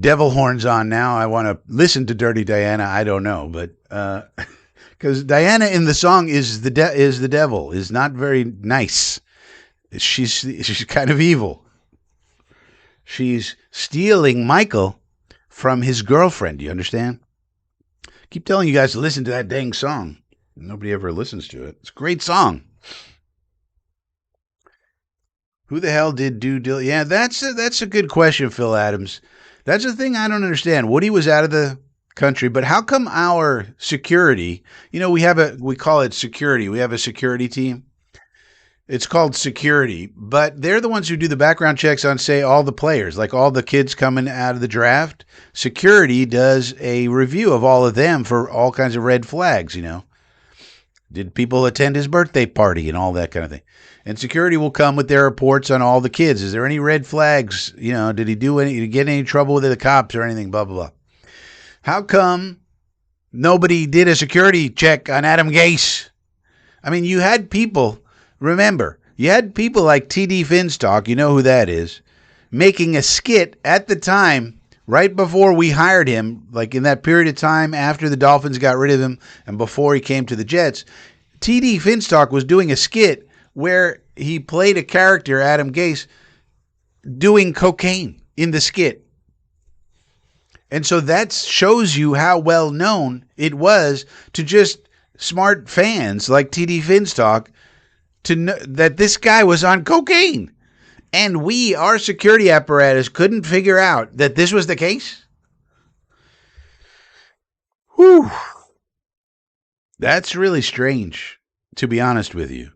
devil horns on now. I want to listen to Dirty Diana. I don't know. But... because Diana in the song is the devil, is not very nice. She's kind of evil. She's stealing Michael from his girlfriend. You understand? Keep telling you guys to listen to that dang song. Nobody ever listens to it. It's a great song. Who the hell did do? Yeah, that's a good question, Phil Adams. That's the thing I don't understand. Woody was out of the country, but how come our security, we call it security. We have a security team. It's called security, but they're the ones who do the background checks on, say, all the players, like all the kids coming out of the draft. Security does a review of all of them for all kinds of red flags, Did people attend his birthday party and all that kind of thing? And security will come with their reports on all the kids. Is there any red flags? Did he get any trouble with the cops or anything, blah, blah, blah. How come nobody did a security check on Adam Gase? I mean, you had people, remember, you had people like T.D. Finstock, you know who that is, making a skit at the time, right before we hired him, like in that period of time after the Dolphins got rid of him and before he came to the Jets. T.D. Finstock was doing a skit where he played a character, Adam Gase, doing cocaine in the skit. And so that shows you how well known it was to just smart fans like T.D. Finstock to know that this guy was on cocaine. And our security apparatus couldn't figure out that this was the case. Whew. That's really strange, to be honest with you.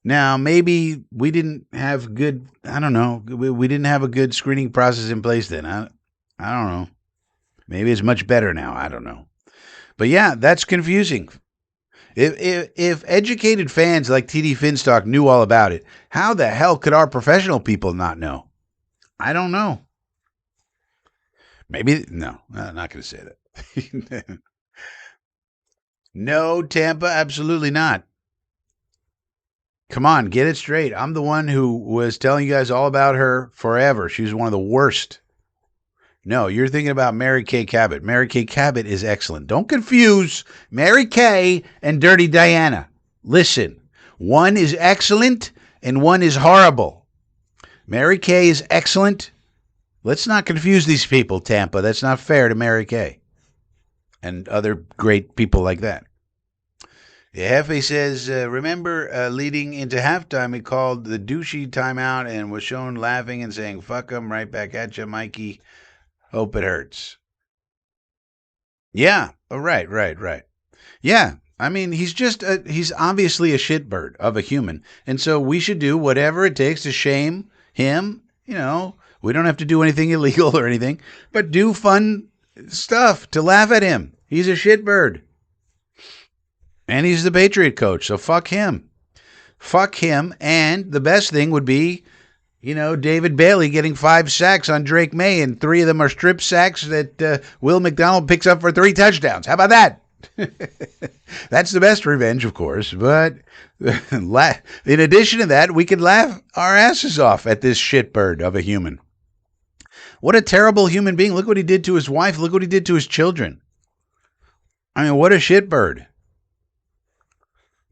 Now, maybe we didn't have good, I don't know, we didn't have a good screening process in place then. I don't know. Maybe it's much better now. I don't know. But yeah, that's confusing. If educated fans like T.D. Finstock knew all about it, how the hell could our professional people not know? I don't know. Maybe, no, I'm not going to say that. No, Tampa, absolutely not. Come on, get it straight. I'm the one who was telling you guys all about her forever. She was one of the worst. No, you're thinking about Mary Kay Cabot. Mary Kay Cabot is excellent. Don't confuse Mary Kay and Dirty Diana. Listen, one is excellent and one is horrible. Mary Kay is excellent. Let's not confuse these people, Tampa. That's not fair to Mary Kay and other great people like that. Hefe says, remember leading into halftime, he called the douchey timeout and was shown laughing and saying, fuck 'em, right back at you, Mikey. Hope it hurts. Yeah. Oh, right. Yeah. I mean, he's obviously a shitbird of a human. And so we should do whatever it takes to shame him. We don't have to do anything illegal or anything, but do fun stuff to laugh at him. He's a shitbird. And he's the Patriot coach. So fuck him. Fuck him. And the best thing would be, David Bailey getting 5 sacks on Drake May, and 3 of them are strip sacks that Will McDonald picks up for 3 touchdowns. How about that? That's the best revenge, of course. But in addition to that, we could laugh our asses off at this shitbird of a human. What a terrible human being. Look what he did to his wife. Look what he did to his children. I mean, what a shitbird.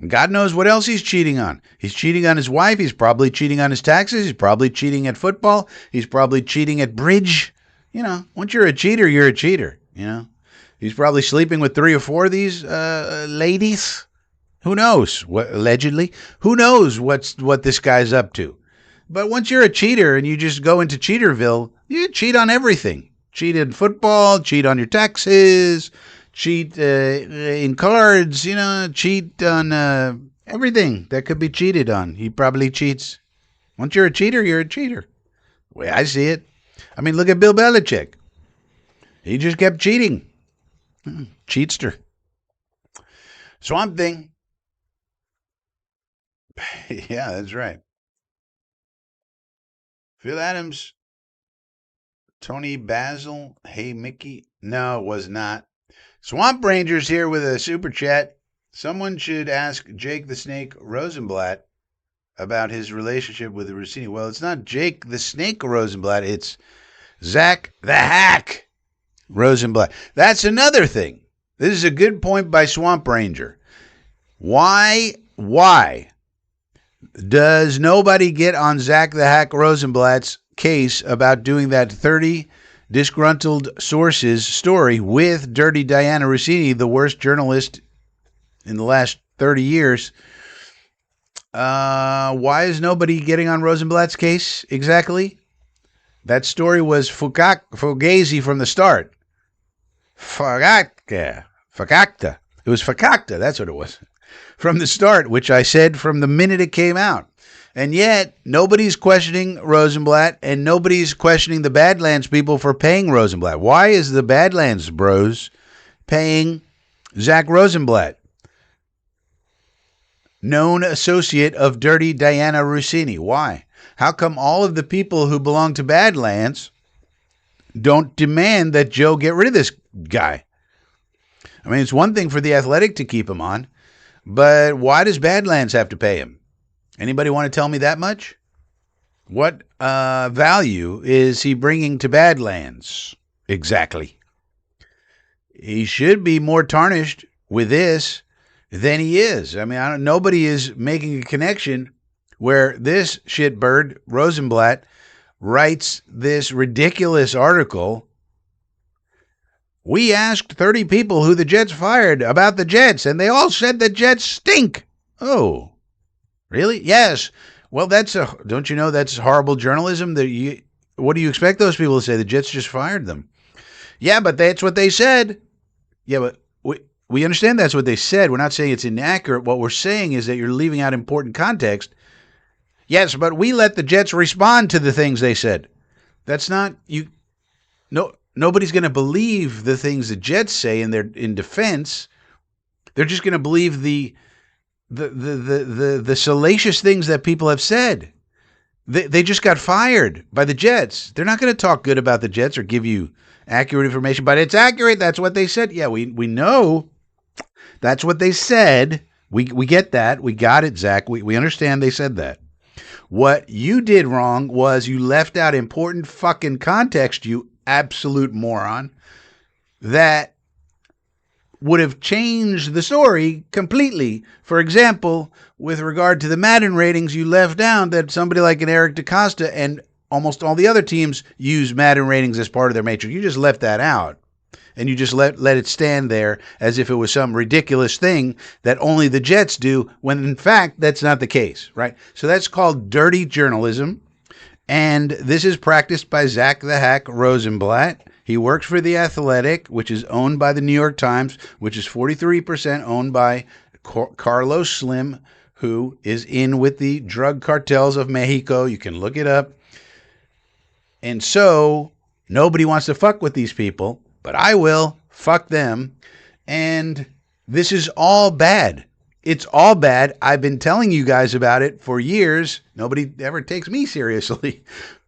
God knows what else he's cheating on. He's cheating on his wife. He's probably cheating on his taxes. He's probably cheating at football. He's probably cheating at bridge. Once you're a cheater, you're a cheater. He's probably sleeping with 3 or 4 of these ladies. Who knows? Allegedly. Who knows what this guy's up to? But once you're a cheater and you just go into Cheaterville, you cheat on everything. Cheat in football, cheat on your taxes, cheat in cards, cheat on everything that could be cheated on. He probably cheats. Once you're a cheater, you're a cheater. The way I see it. I mean, look at Bill Belichick. He just kept cheating. Cheatster. Swamp Thing. Yeah, that's right. Phil Adams. Tony Basil. Hey, Mickey. No, it was not. Swamp Rangers here with a super chat. Someone should ask Jake the Snake Rosenblatt about his relationship with Rossini. Well, it's not Jake the Snake Rosenblatt. It's Zach the Hack Rosenblatt. That's another thing. This is a good point by Swamp Ranger. Why does nobody get on Zach the Hack Rosenblatt's case about doing that 30 disgruntled sources story with Dirty Diana Rossini, the worst journalist in the last 30 years? Why is nobody getting on Rosenblatt's case exactly? That story was fugazi from the start. Fakakta. It was fakakta. That's what it was. From the start, which I said from the minute it came out. And yet, nobody's questioning Rosenblatt, and nobody's questioning the Badlands people for paying Rosenblatt. Why is the Badlands bros paying Zach Rosenblatt, known associate of Dirty Diana Rossini? Why? How come all of the people who belong to Badlands don't demand that Joe get rid of this guy? I mean, it's one thing for The Athletic to keep him on, but why does Badlands have to pay him? Anybody want to tell me that much? What value is he bringing to Badlands? Exactly. He should be more tarnished with this than he is. I mean, nobody is making a connection where this shitbird, Rosenblatt, writes this ridiculous article. We asked 30 people who the Jets fired about the Jets, and they all said the Jets stink. Oh, really? Yes. Well, don't you know that's horrible journalism? What do you expect those people to say? The Jets just fired them. Yeah, but that's what they said. Yeah, but we understand that's what they said. We're not saying it's inaccurate. What we're saying is that you're leaving out important context. Yes, but we let the Jets respond to the things they said. That's not you. No, nobody's going to believe the things the Jets say in defense. They're just going to believe the salacious things that people have said. They just got fired by the Jets. They're not going to talk good about the Jets or give you accurate information, but it's accurate. That's what they said. Yeah, we know that's what they said. We get that. We got it, Zach. We understand they said that. What you did wrong was you left out important fucking context, you absolute moron, that would have changed the story completely. For example, with regard to the Madden ratings, you left down that somebody like an Eric DaCosta and almost all the other teams use Madden ratings as part of their matrix. You just left that out. And you just let it stand there as if it was some ridiculous thing that only the Jets do, when in fact that's not the case, right? So that's called dirty journalism. And this is practiced by Zach the Hack Rosenblatt. He works for The Athletic, which is owned by the New York Times, which is 43% owned by Carlos Slim, who is in with the drug cartels of Mexico. You can look it up. And so nobody wants to fuck with these people, but I will. Fuck them. And this is all bad. It's all bad. I've been telling you guys about it for years. Nobody ever takes me seriously.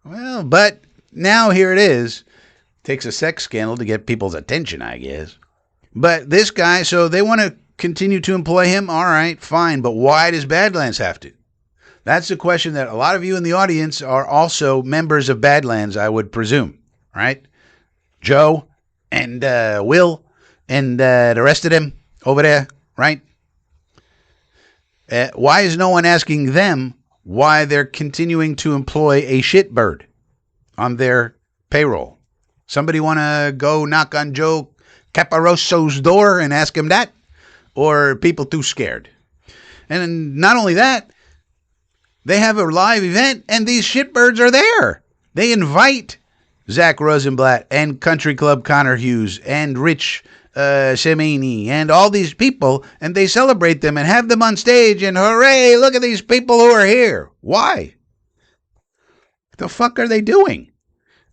Well, but now here it is. Takes a sex scandal to get people's attention, I guess. But this guy, so they want to continue to employ him. All right, fine. But why does Badlands have to? That's the question that a lot of you in the audience are also members of Badlands, I would presume, right? Joe and Will and the rest of them over there, right? Why is no one asking them why they're continuing to employ a shitbird on their payroll? Somebody want to go knock on Joe Caparosso's door and ask him that? Or are people too scared? And not only that, they have a live event and these shitbirds are there. They invite Zach Rosenblatt and Country Club Connor Hughes and Rich Semeni and all these people, and they celebrate them and have them on stage and hooray, look at these people who are here. Why? What the fuck are they doing?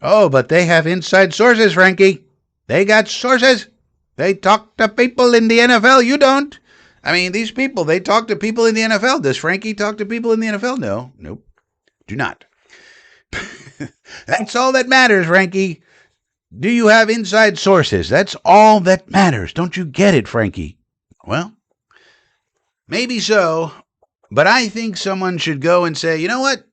Oh, but they have inside sources, Frankie. They got sources. They talk to people in the NFL. You don't. I mean, these people, they talk to people in the NFL. Does Frankie talk to people in the NFL? No. Nope. Do not. That's all that matters, Frankie. Do you have inside sources? That's all that matters. Don't you get it, Frankie? Well, maybe so, but I think someone should go and say, you know what,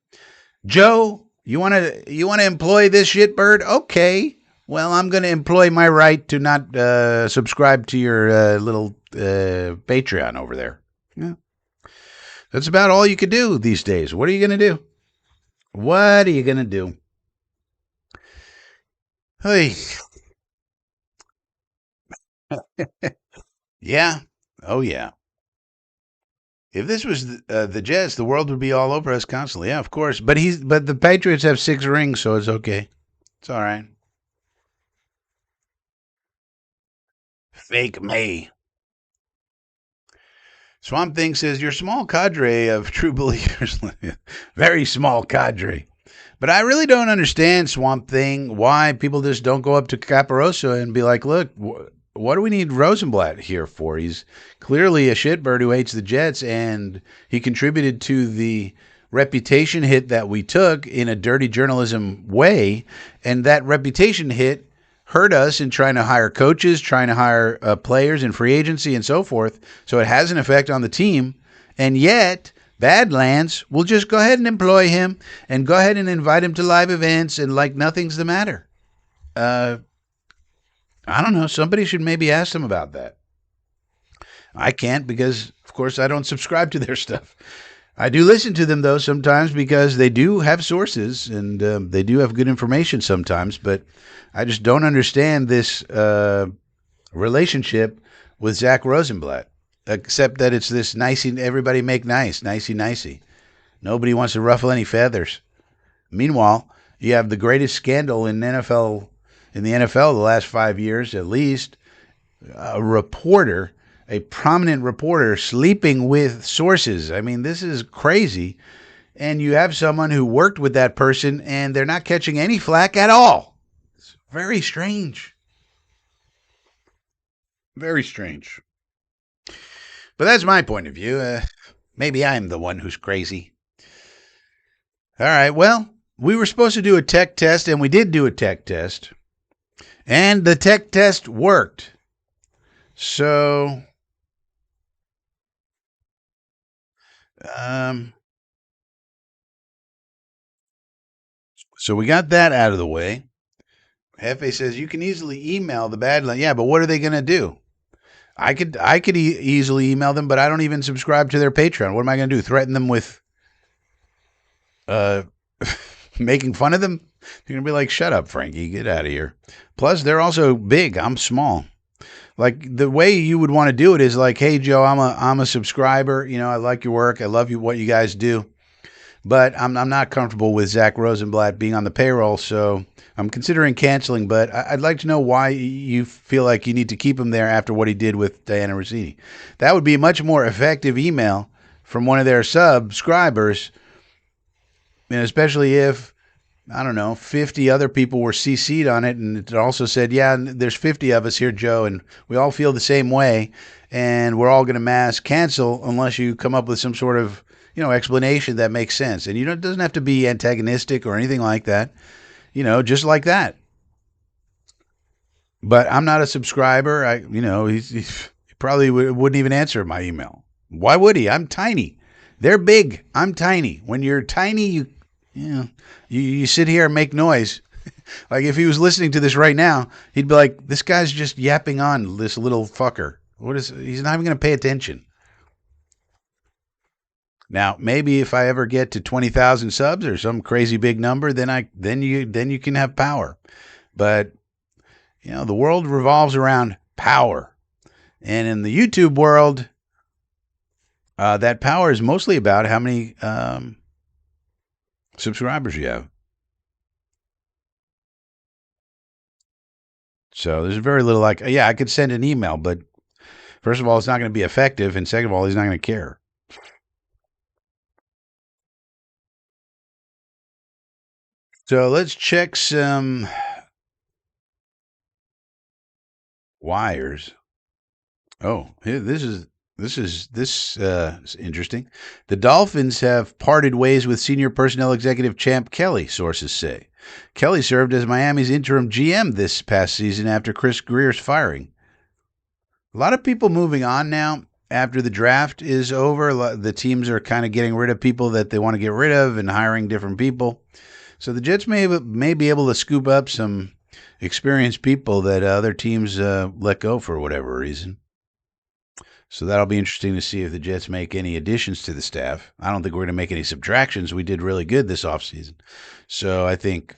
Joe, you want to employ this shitbird? Okay. Well, I'm going to employ my right to not subscribe to your little Patreon over there. Yeah. That's about all you could do these days. What are you going to do? What are you going to do? Hey. Yeah. Oh, yeah. If this was the Jets, the world would be all over us constantly. Yeah, of course. But the Patriots have 6 rings, so it's okay. It's all right. Fake May. Swamp Thing says, your small cadre of true believers. Very small cadre. But I really don't understand, Swamp Thing, why people just don't go up to Caparoso and be like, look, what do we need Rosenblatt here for? He's clearly a shitbird who hates the Jets, and he contributed to the reputation hit that we took in a dirty journalism way, and that reputation hit hurt us in trying to hire coaches, trying to hire players in free agency and so forth, so it has an effect on the team, and yet Badlands will just go ahead and employ him and go ahead and invite him to live events and like nothing's the matter. I don't know. Somebody should maybe ask them about that. I can't because, of course, I don't subscribe to their stuff. I do listen to them, though, sometimes because they do have sources and they do have good information sometimes, but I just don't understand this relationship with Zach Rosenblatt. Except that it's this nicey, everybody make nice, nicey. Nobody wants to ruffle any feathers. Meanwhile, you have the greatest scandal in the NFL the last 5 years at least. A prominent reporter sleeping with sources. I mean, this is crazy. And you have someone who worked with that person and they're not catching any flack at all. It's very strange. Very strange. But that's my point of view. Maybe I'm the one who's crazy. All right, well, we were supposed to do a tech test, and we did do a tech test. And the tech test worked. So, so we got that out of the way. Hefe says, you can easily email the Badlands. Yeah, but what are they going to do? I could easily email them, but I don't even subscribe to their Patreon. What am I going to do? Threaten them with making fun of them? They're going to be like, shut up, Frankie. Get out of here. Plus, they're also big. I'm small. Like, the way you would want to do it is like, hey, Joe, I'm a subscriber. You know, I like your work. I love what you guys do. But I'm not comfortable with Zach Rosenblatt being on the payroll, so I'm considering canceling. But I'd like to know why you feel like you need to keep him there after what he did with Diana Rossini. That would be a much more effective email from one of their subscribers, and especially if I don't know, 50 other people were CC'd on it, and it also said, yeah, there's 50 of us here, Joe, and we all feel the same way, and we're all going to mass cancel unless you come up with some sort of, explanation that makes sense. And it doesn't have to be antagonistic or anything like that, just like that. But I'm not a subscriber. He probably wouldn't even answer my email. Why would he? I'm tiny. They're big. I'm tiny. When you're tiny, you sit here and make noise. Like if he was listening to this right now, he'd be like, "This guy's just yapping on, this little fucker. He's not even going to pay attention." Now, maybe if I ever get to 20,000 subs or some crazy big number, then you can have power. But the world revolves around power. And in the YouTube world, that power is mostly about how many subscribers you have. So there's very little I could send an email, but first of all, it's not going to be effective. And second of all, he's not going to care. So let's check some wires. Oh, this is interesting. The Dolphins have parted ways with senior personnel executive Champ Kelly, sources say. Kelly served as Miami's interim GM this past season after Chris Greer's firing. A lot of people moving on now after the draft is over. The teams are kind of getting rid of people that they want to get rid of and hiring different people. So the Jets may be able to scoop up some experienced people that other teams let go for whatever reason. So that'll be interesting to see if the Jets make any additions to the staff. I don't think we're going to make any subtractions. We did really good this offseason. So I think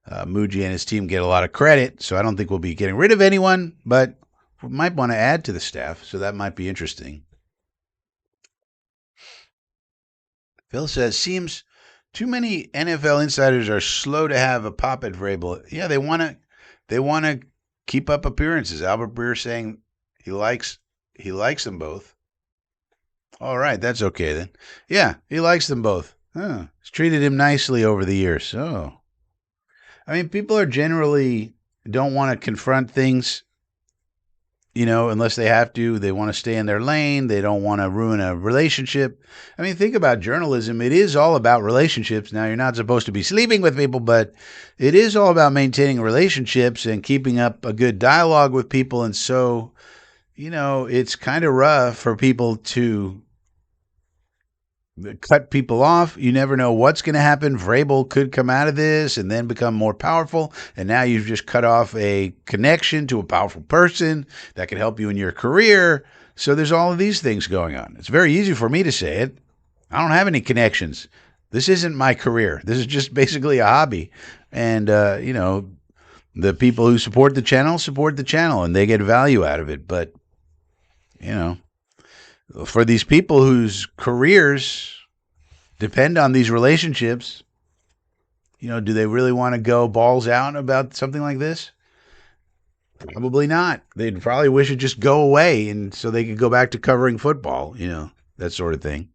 Muji and his team get a lot of credit. So I don't think we'll be getting rid of anyone, but we might want to add to the staff. So that might be interesting. Phil says, seems too many NFL insiders are slow to have a pop at Vrabel. Yeah, they want to keep up appearances. Albert Breer saying he likes them both. All right, that's okay then. Yeah, he likes them both. Oh, he's treated him nicely over the years. Oh. I mean, people are generally don't want to confront things, unless they have to. They want to stay in their lane. They don't want to ruin a relationship. I mean, think about journalism. It is all about relationships. Now, you're not supposed to be sleeping with people, but it is all about maintaining relationships and keeping up a good dialogue with people. And so, it's kind of rough for people to cut people off. You never know what's going to happen. Vrabel could come out of this and then become more powerful. And now you've just cut off a connection to a powerful person that can help you in your career. So there's all of these things going on. It's very easy for me to say it. I don't have any connections. This isn't my career. This is just basically a hobby. And, the people who support the channel and they get value out of it. But, for these people whose careers depend on these relationships, do they really want to go balls out about something like this? Probably not. They'd probably wish it just go away and so they could go back to covering football, that sort of thing.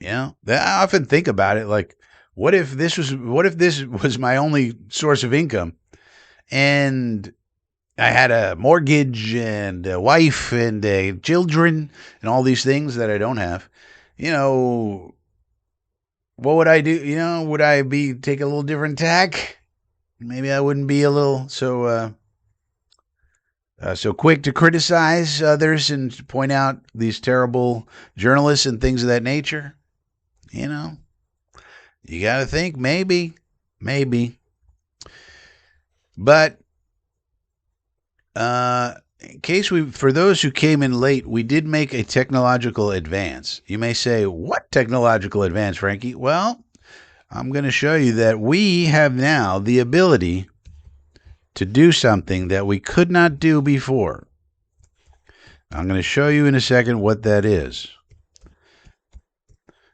I often think about it like, what if this was my only source of income and I had a mortgage and a wife and children and all these things that I don't have? What would I do? Would I take a little different tack? Maybe I wouldn't be a little so quick to criticize others and point out these terrible journalists and things of that nature. You got to think maybe. But in case for those who came in late, we did make a technological advance. You may say, what technological advance, Frankie? Well, I'm going to show you that we have now the ability to do something that we could not do before. I'm going to show you in a second what that is.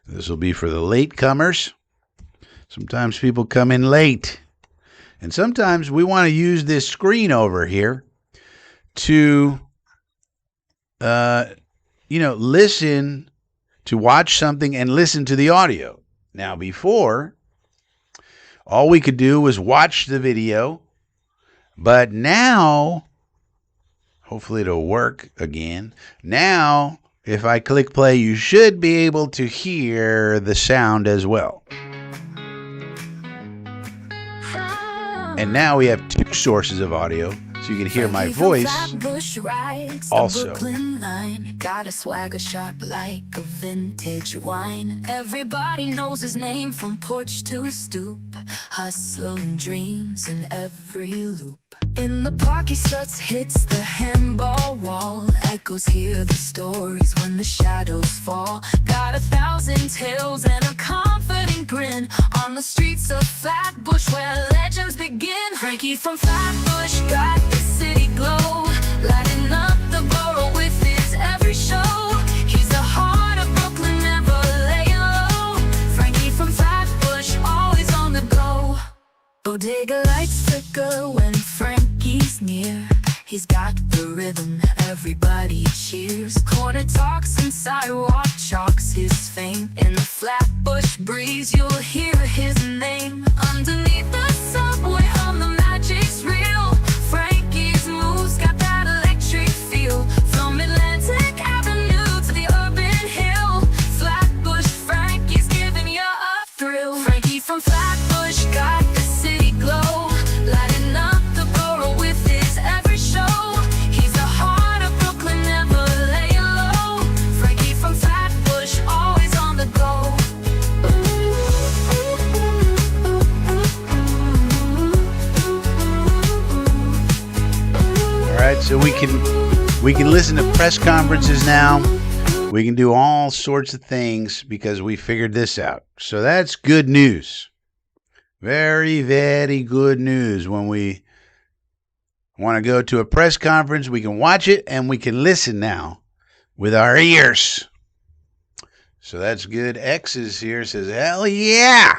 This will be for the latecomers. Sometimes people come in late. And sometimes we want to use this screen over here to, listen, to watch something and listen to the audio. Now, before, all we could do was watch the video, but now, hopefully it'll work again. Now, if I click play, you should be able to hear the sound as well. And now we have two sources of audio, so you can hear my voice also. Got a swagger sharp like a vintage wine. Everybody knows his name from porch to stoop. Hustling dreams in every loop. In the park he struts, hits the handball wall. Echoes hear the stories when the shadows fall. Got 1,000 tales and a confident grin. On the streets of Flatbush where legends begin. Frankie from Flatbush got the city glow, lighting up the borough with his every show. He's the heart of Brooklyn, never laying low. Frankie from Flatbush, always on the go. Bodega lights flicker when Frankie's near. He's got the rhythm, everybody cheers. Corner talks and sidewalk chalks his fame. In the Flatbush breeze you'll hear his name. Underneath the subway on the magic's real. Frankie's moves got that electric feel. From Atlantic Avenue to the urban hill. Flatbush Frankie's giving you a thrill. Frankie from Flatbush got the city glow, lighting up the borough with his every show. He's the heart of Brooklyn, never laying low. Frankie from Flatbush, always on the go. All right, so we can listen to press conferences now. We can do all sorts of things because we figured this out. So that's good news. Very, very good news. When we want to go to a press conference, we can watch it and we can listen now with our ears. So that's good. X is here, says, hell yeah.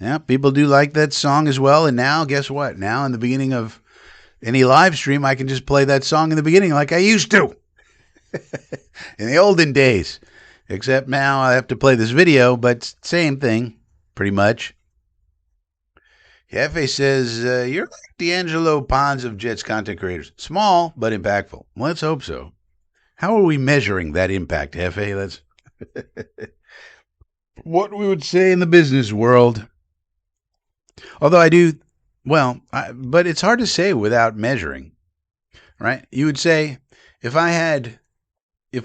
Yeah, people do like that song as well. And now, guess what? Now in the beginning of any live stream, I can just play that song in the beginning like I used to in the olden days. Except now I have to play this video, but same thing, pretty much. Jefe says, you're like D'Angelo Pons of Jets content creators. Small, but impactful. Let's hope so. How are we measuring that impact, Jefe? That's what we would say in the business world. Although but it's hard to say without measuring, right? You would say, if I had, the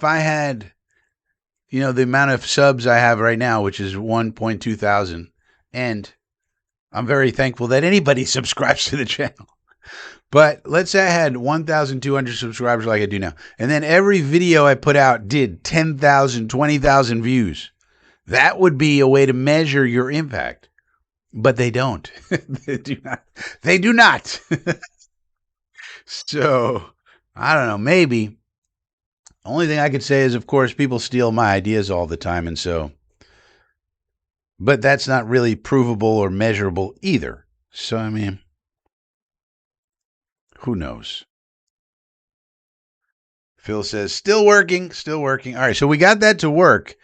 amount of subs I have right now, which is 1.2 thousand, and I'm very thankful that anybody subscribes to the channel. But let's say I had 1,200 subscribers like I do now, and then every video I put out did 10,000, 20,000 views. That would be a way to measure your impact. But they don't. They do not. They do not. So, I don't know, maybe. Only thing I could say is, of course, people steal my ideas all the time, and so... But that's not really provable or measurable either. So, I mean, who knows? Phil says, still working, still working. All right, so we got that to work.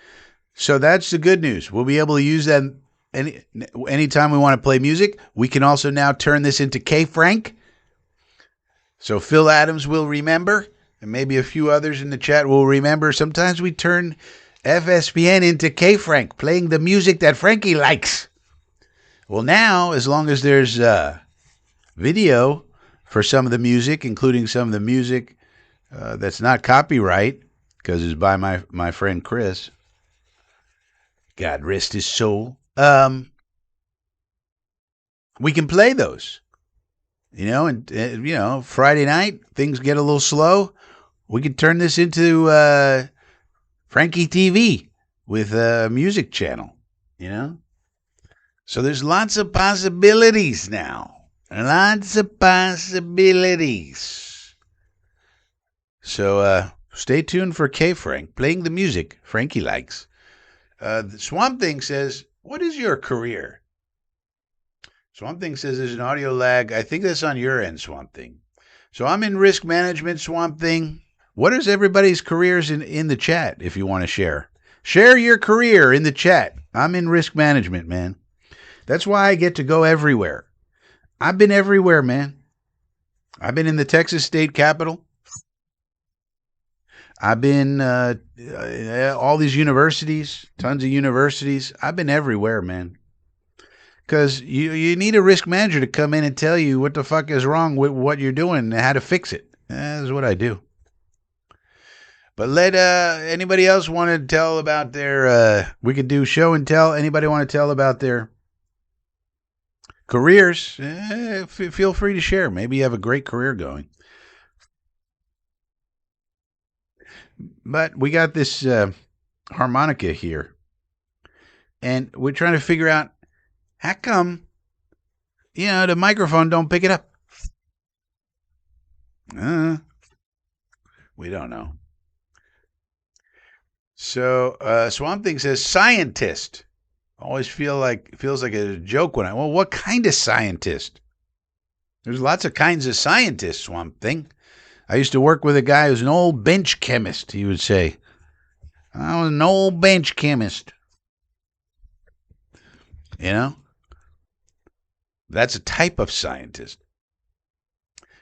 So that's the good news. We'll be able to use that anytime we want to play music. We can also now turn this into K-Frank. So Phil Adams will remember, and maybe a few others in the chat will remember. Sometimes we turn FSPN into K-Frank, playing the music that Frankie likes. Well, now, as long as there's video for some of the music, including some of the music that's not copyright, because it's by my friend Chris, God rest his soul, we can play those. And Friday night, things get a little slow. We could turn this into Frankie TV with a music channel, So there's lots of possibilities now. Lots of possibilities. So stay tuned for K-Frank, playing the music Frankie likes. The Swamp Thing says, what is your career? Swamp Thing says there's an audio lag. I think that's on your end, Swamp Thing. So I'm in risk management, Swamp Thing. What is everybody's careers in the chat, if you want to share? Share your career in the chat. I'm in risk management, man. That's why I get to go everywhere. I've been everywhere, man. I've been in the Texas state capitol. I've been all these universities, tons of universities. I've been everywhere, man. Because you need a risk manager to come in and tell you what the fuck is wrong with what you're doing and how to fix it. That's what I do. But let anybody else want to tell about their, we could do show and tell. Anybody want to tell about their careers? Feel free to share. Maybe you have a great career going. But we got this harmonica here. And we're trying to figure out how come, the microphone don't pick it up. We don't know. So Swamp Thing says scientist. Always feels like a joke when well, what kind of scientist? There's lots of kinds of scientists, Swamp Thing. I used to work with a guy who's an old bench chemist, he would say. I was an old bench chemist. That's a type of scientist.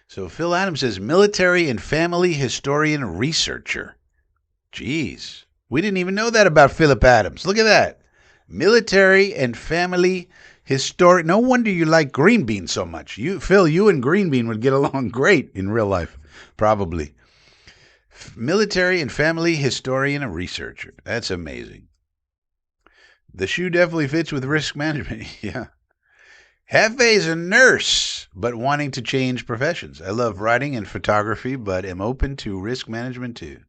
So Phil Adams says military and family historian researcher. Jeez. We didn't even know that about Philip Adams. Look at that. Military and family historian. No wonder you like green bean so much. Phil, you and green bean would get along great in real life. Probably. Military and family historian and researcher. That's amazing. The shoe definitely fits with risk management. Yeah. Hefe's a nurse, but wanting to change professions. I love writing and photography, but am open to risk management too.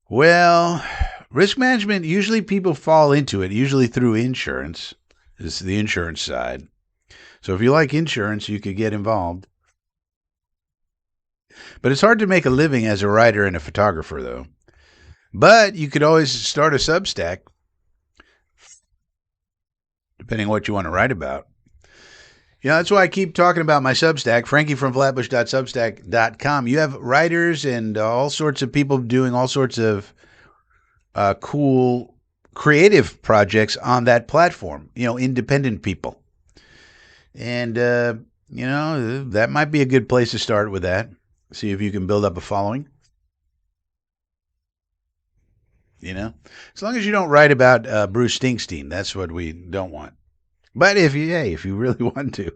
Well, risk management, usually people fall into it, usually through insurance. This is the insurance side. So if you like insurance, you could get involved. But it's hard to make a living as a writer and a photographer, though. But you could always start a Substack, depending on what you want to write about. That's why I keep talking about my Substack, frankiefromflatbush.substack.com. You have writers and all sorts of people doing all sorts of cool creative projects on that platform, independent people. And, that might be a good place to start with that. See if you can build up a following. As long as you don't write about Bruce Springsteen, that's what we don't want. But if you really want to.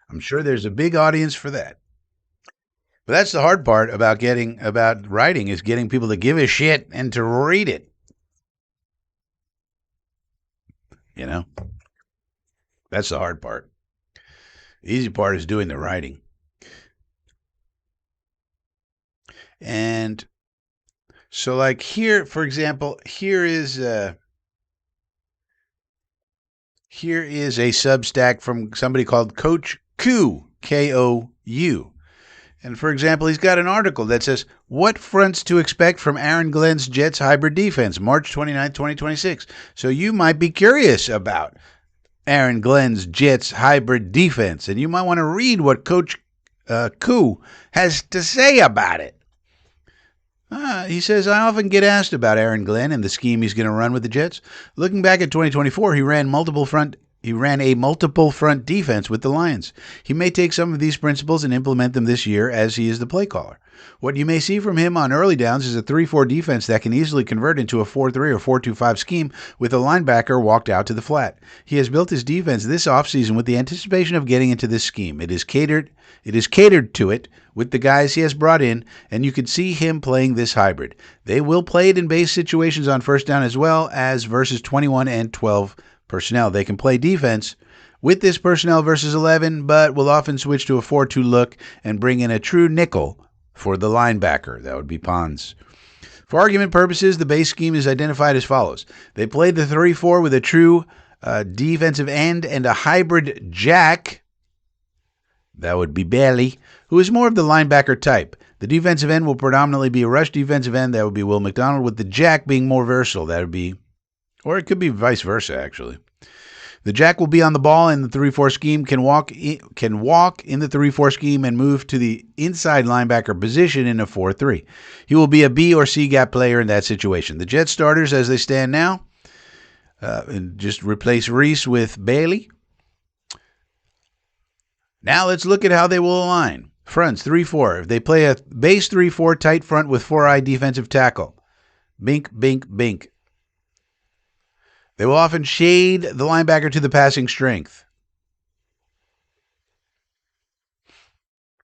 I'm sure there's a big audience for that. But that's the hard part about writing is getting people to give a shit and to read it. That's the hard part. The easy part is doing the writing. And so like here, for example, here is a Substack from somebody called Coach Kou, K-O-U. And for example, he's got an article that says, what fronts to expect from Aaron Glenn's Jets hybrid defense, March 29, 2026. So you might be curious about Aaron Glenn's Jets hybrid defense, and you might want to read what Coach Kou has to say about it. He says, I often get asked about Aaron Glenn and the scheme he's going to run with the Jets. Looking back at 2024, he ran a multiple front defense with the Lions. He may take some of these principles and implement them this year as he is the play caller. What you may see from him on early downs is a 3-4 defense that can easily convert into a 4-3 or 4-2-5 scheme with a linebacker walked out to the flat. He has built his defense this offseason with the anticipation of getting into this scheme. It is catered to it with the guys he has brought in, and you could see him playing this hybrid. They will play it in base situations on first down as well as versus 21 and 12 personnel. They can play defense with this personnel versus 11, but will often switch to a 4-2 look and bring in a true nickel for the linebacker. That would be Pons. For argument purposes, the base scheme is identified as follows. They played the 3-4 with a true defensive end and a hybrid jack. That would be Bailey, who is more of the linebacker type. The defensive end will predominantly be a rush defensive end. That would be Will McDonald, with the jack being more versatile. That would be, or it could be vice versa, actually. The jack will be on the ball in the 3-4 scheme, can walk in the 3-4 scheme and move to the inside linebacker position in a 4-3. He will be a B or C gap player in that situation. The Jet starters as they stand now, and just replace Reese with Bailey. Now let's look at how they will align. Fronts, 3-4. If they play a base 3-4 tight front with 4-eye defensive tackle. Bink, bink, bink. They will often shade the linebacker to the passing strength.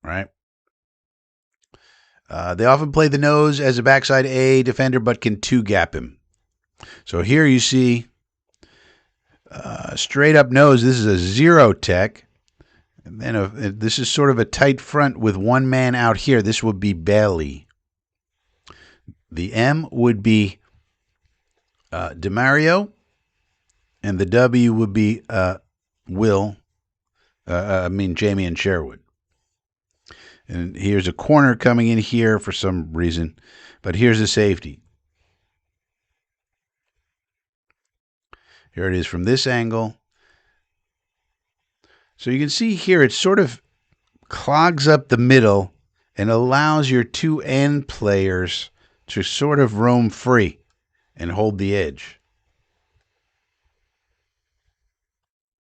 Right? They often play the nose as a backside A defender, but can two-gap him. So here you see straight up nose. This is a zero tech. And then this is sort of a tight front with one man out here. This would be Bailey. The M would be DeMario. And the W would be Jamie and Sherwood. And here's a corner coming in here for some reason. But here's a safety. Here it is from this angle. So you can see here it sort of clogs up the middle and allows your two end players to sort of roam free and hold the edge.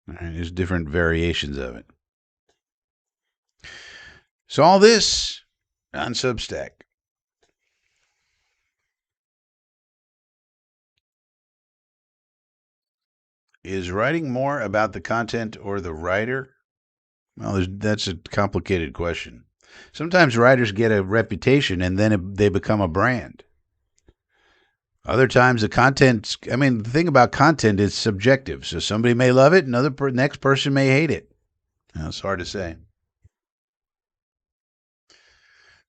All right, there's different variations of it. So all this on Substack. Is writing more about the content or the writer? Well, that's a complicated question. Sometimes writers get a reputation and then they become a brand. Other times the content, the thing about content is subjective. So somebody may love it, next person may hate it. It's hard to say.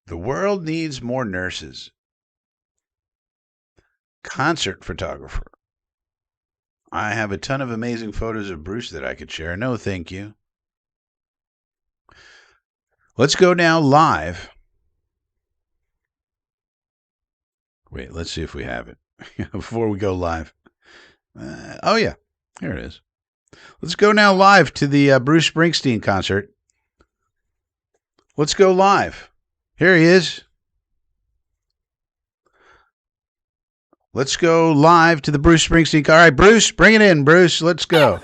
The world needs more nurses. Concert photographer. I have a ton of amazing photos of Bruce that I could share. No, thank you. Let's go now live. Wait, let's see if we have it before we go live. Oh, yeah. Here it is. Let's go now live to the Bruce Springsteen concert. Let's go live. Here he is. Let's go live to the Bruce Springsteen. All right, Bruce, bring it in, Bruce. Let's go.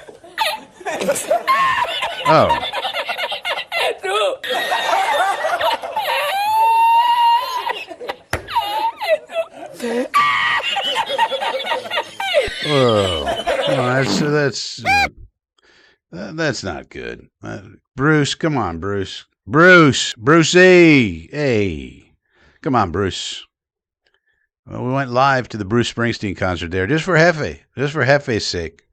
Oh. Whoa. That's not good. Bruce, come on, Bruce. Brucey. Hey. Come on, Bruce. Well, we went live to the Bruce Springsteen concert there, just for Hefe's sake.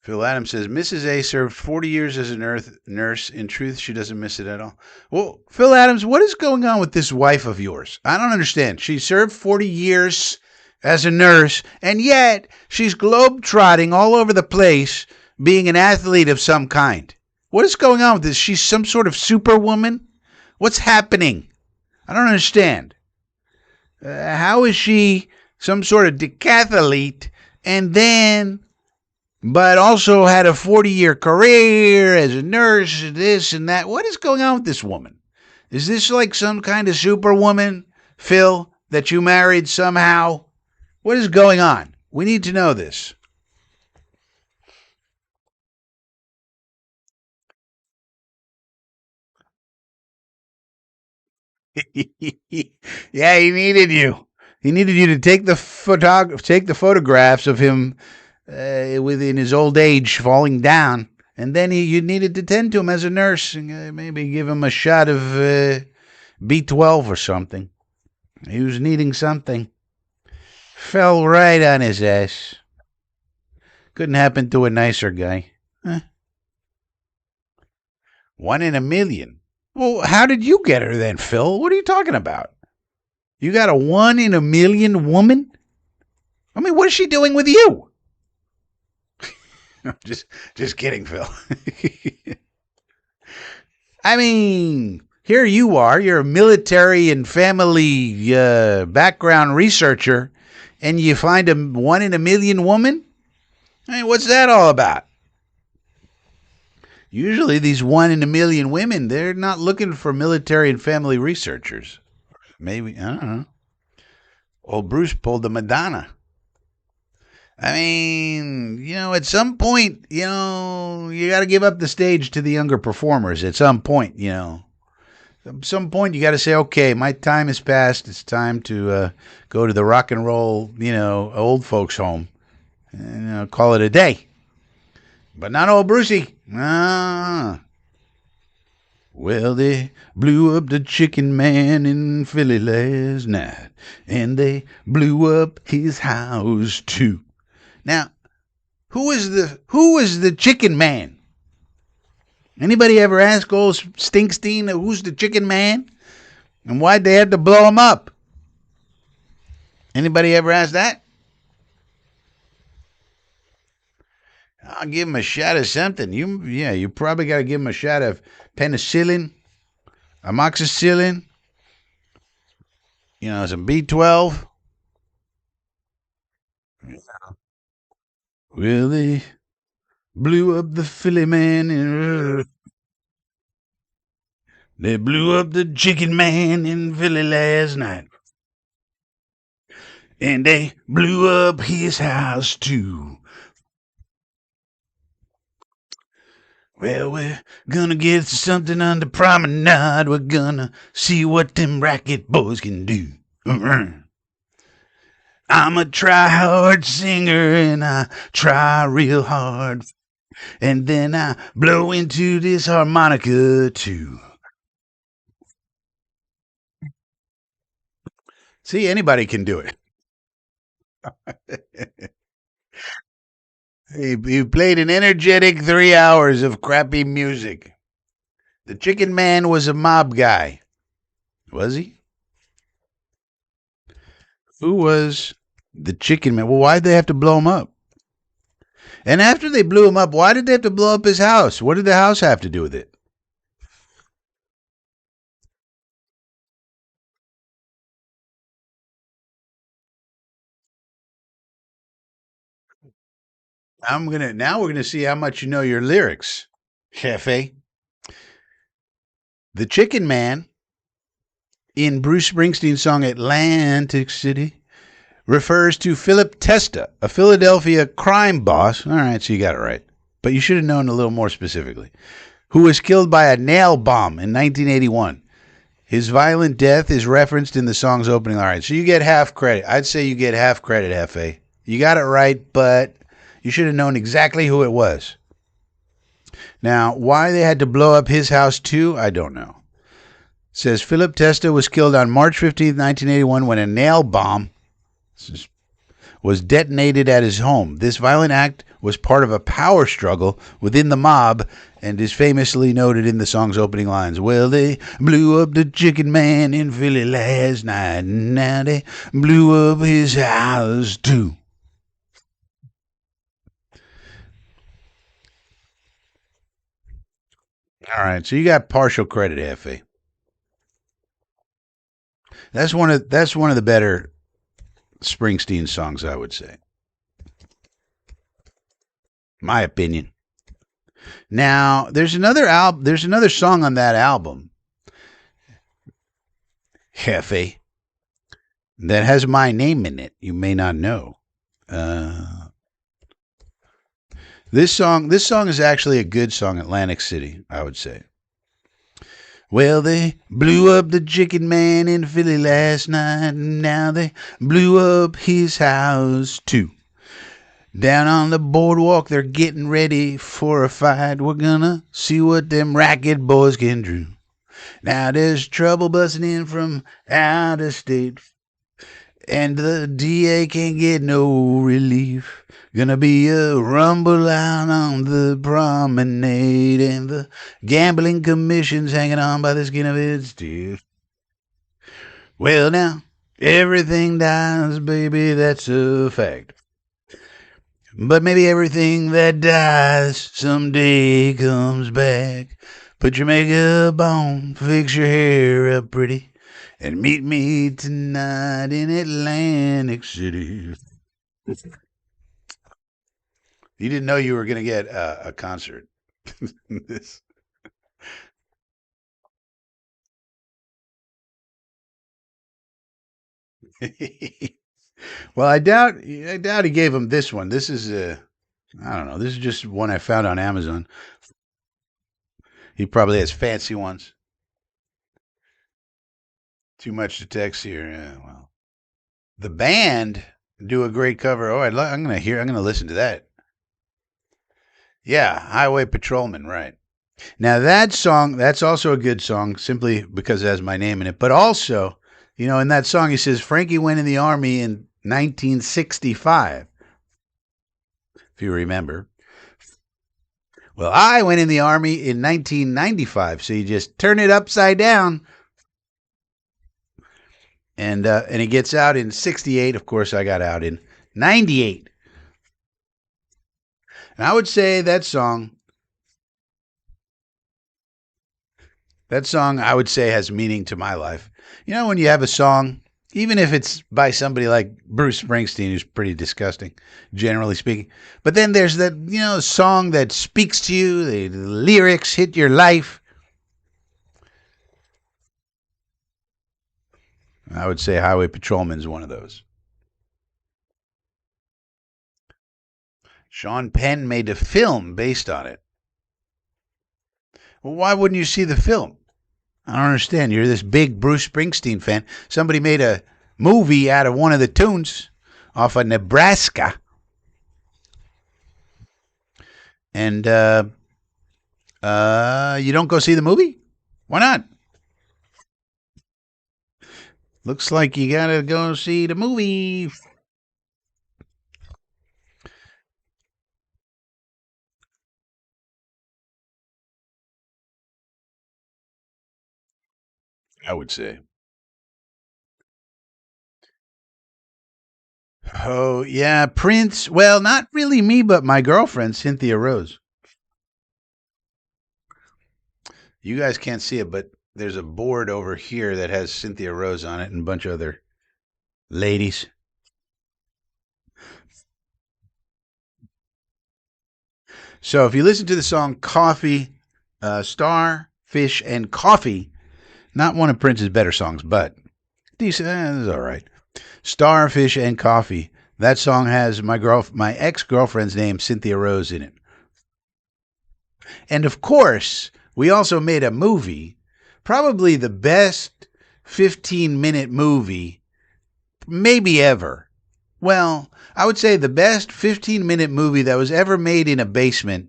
Phil Adams says, Mrs. A served 40 years as a nurse. In truth, she doesn't miss it at all. Well, Phil Adams, what is going on with this wife of yours? I don't understand. She served 40 years as a nurse, and yet she's globe-trotting all over the place, being an athlete of some kind. What is going on with this? She's some sort of superwoman? What's happening? I don't understand. How is she some sort of decathlete but also had a 40-year career as a nurse, this and that? What is going on with this woman? Is this like some kind of superwoman, Phil, that you married somehow? What is going on? We need to know this. Yeah, he needed you. He needed you to take the photographs of him within his old age falling down, and then you needed to tend to him as a nurse and maybe give him a shot of B12 or something. He was needing something. Fell right on his ass. Couldn't happen to a nicer guy. Huh? 1 in a million. Well, how did you get her then, Phil? What are you talking about? You got a 1 in a million woman? I mean, what is she doing with you? just kidding, Phil. I mean, Here you are, you're a military and family background researcher, and you find a 1 in a million woman? Hey, what's that all about? Usually, these 1 in a million women, they're not looking for military and family researchers. Maybe, I don't know. Old Bruce pulled the Madonna. I mean, at some point, you got to give up the stage to the younger performers at some point, At some point, you got to say, okay, my time has passed. It's time to go to the rock and roll, old folks' home and call it a day. But not old Brucey. Ah. Well, they blew up the chicken man in Philly last night, and they blew up his house too. Now, who was the chicken man? Anybody ever ask old Stinkstein who's the chicken man? And why'd they have to blow him up? Anybody ever ask that? I'll give him a shot of something. You probably got to give him a shot of penicillin, amoxicillin, some B12. Well, they blew up the Philly man and they blew up the chicken man in Philly last night. And they blew up his house too. Well, we're gonna get something on the promenade. We're gonna see what them racket boys can do. I'm a try-hard singer, and I try real hard. And then I blow into this harmonica, too. See, anybody can do it. He played an energetic 3 hours of crappy music. The Chicken Man was a mob guy. Was he? Who was the Chicken Man? Well, why'd they have to blow him up? And after they blew him up, why did they have to blow up his house? What did the house have to do with it? Now we're gonna see how much you know your lyrics, Jefe. The Chicken Man in Bruce Springsteen's song Atlantic City refers to Philip Testa, a Philadelphia crime boss. All right, so you got it right. But you should have known a little more specifically. Who was killed by a nail bomb in 1981. His violent death is referenced in the song's opening. All right, so you get half credit. I'd say you get half credit, Hefe. You got it right, but you should have known exactly who it was. Now, why they had to blow up his house too, I don't know. It says Philip Testa was killed on March 15th, 1981 when a nail bomb was detonated at his home. This violent act was part of a power struggle within the mob and is famously noted in the song's opening lines. Well, they blew up the Chicken Man in Philly last night, and now they blew up his house too. All right, so you got partial credit, Effie. That's one of the better Springsteen songs, I would say. My opinion. Now, there's another song on that album, Jefe, that has my name in it. You may not know. This song is actually a good song, Atlantic City, I would say. Well, they blew up the Chicken Man in Philly last night, and now they blew up his house too. Down on the boardwalk, they're getting ready for a fight. We're gonna see what them racket boys can do. Now there's trouble busting in from out of state, and the DA can't get no relief. Gonna be a rumble out on the promenade, and the gambling commission's hanging on by the skin of its teeth. Well, now, everything dies, baby, that's a fact. But maybe everything that dies someday comes back. Put your makeup on, fix your hair up pretty, and meet me tonight in Atlantic City. You didn't know you were going to get a concert. This. Well, I doubt he gave him this one. This is I don't know. This is just one I found on Amazon. He probably has fancy ones. Too much to text here. Yeah, well, the band do a great cover. Oh, I'm gonna hear. I'm gonna listen to that. Yeah, Highway Patrolman. Right. Now that song, that's also a good song, simply because it has my name in it. But also, in that song he says Frankie went in the army in 1965. If you remember. Well, I went in the army in 1995. So you just turn it upside down. And he gets out in 68. Of course, I got out in 98. And I would say that song I would say has meaning to my life. When you have a song, even if it's by somebody like Bruce Springsteen, who's pretty disgusting, generally speaking. But then there's that, song that speaks to you, the lyrics hit your life. I would say Highway Patrolman's one of those. Sean Penn made a film based on it. Well, why wouldn't you see the film? I don't understand. You're this big Bruce Springsteen fan. Somebody made a movie out of one of the tunes off of Nebraska. And you don't go see the movie? Why not? Looks like you gotta go see the movie. I would say. Oh, yeah, Prince. Well, not really me, but my girlfriend, Cynthia Rose. You guys can't see it, but there's a board over here that has Cynthia Rose on it and a bunch of other ladies. So if you listen to the song Coffee, Star, Fish, and Coffee, not one of Prince's better songs, but decent. It's all right. Starfish and Coffee. That song has my ex-girlfriend's name, Cynthia Rose, in it. And of course, we also made a movie, probably the best 15-minute movie maybe ever. Well, I would say the best 15-minute movie that was ever made in a basement,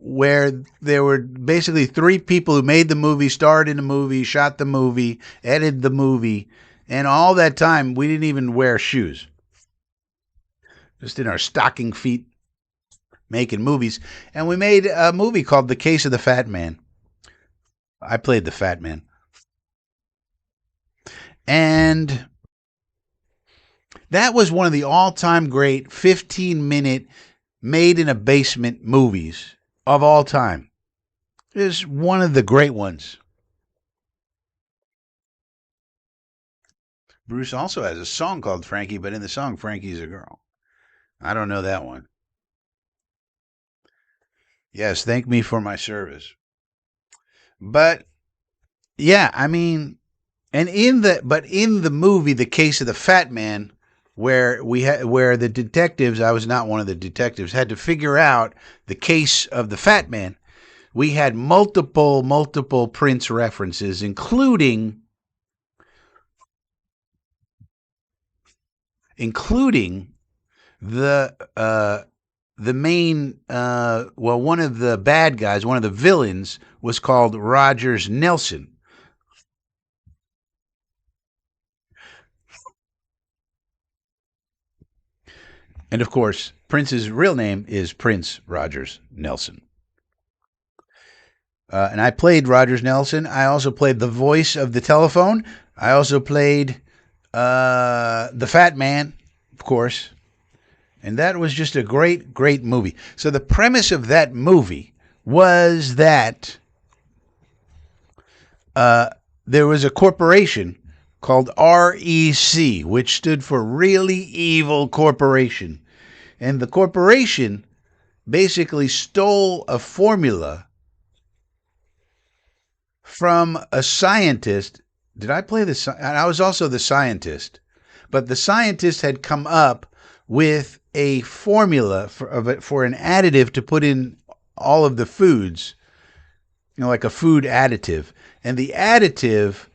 where there were basically three people who made the movie, starred in the movie, shot the movie, edited the movie, and all that time we didn't even wear shoes. Just in our stocking feet making movies. And we made a movie called The Case of the Fat Man. I played the Fat Man. And that was one of the all-time great 15-minute made in a basement movies of all time. It is one of the great ones. Bruce also has a song called Frankie, but in the song, Frankie's a girl. I don't know that one. Yes, thank me for my service. But yeah, I mean, and in the movie, The Case of the Fat Man, where the detectives, I was not one of the detectives, had to figure out the case of the Fat Man. We had multiple Prince references, including the main, one of the bad guys, one of the villains, was called Rogers Nelson. And of course, Prince's real name is Prince Rogers Nelson. And I played Rogers Nelson. I also played the voice of the telephone. I also played the Fat Man, of course. And that was just a great movie. So the premise of that movie was that there was a corporation called REC, which stood for Really Evil Corporation. And the corporation basically stole a formula from a scientist. Did I play this? I was also the scientist. But the scientist had come up with a formula for an additive to put in all of the foods, like a food additive. And the additive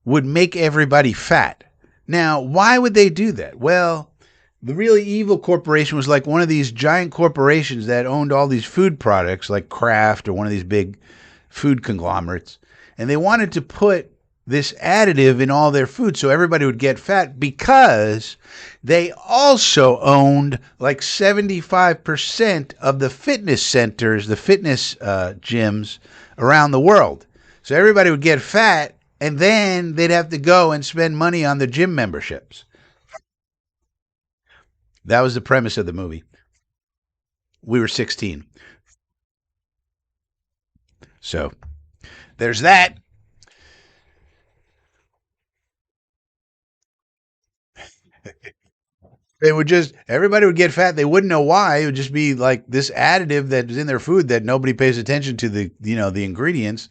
would make everybody fat. Now, why would they do that? Well, the Really Evil Corporation was like one of these giant corporations that owned all these food products like Kraft or one of these big food conglomerates. And they wanted to put this additive in all their food so everybody would get fat, because they also owned like 75% of the fitness centers, the fitness gyms around the world. So everybody would get fat, and then they'd have to go and spend money on the gym memberships. That was the premise of the movie. We were 16. So there's that. It would just, everybody would get fat. They wouldn't know why. It would just be like this additive that is in their food that nobody pays attention to the ingredients.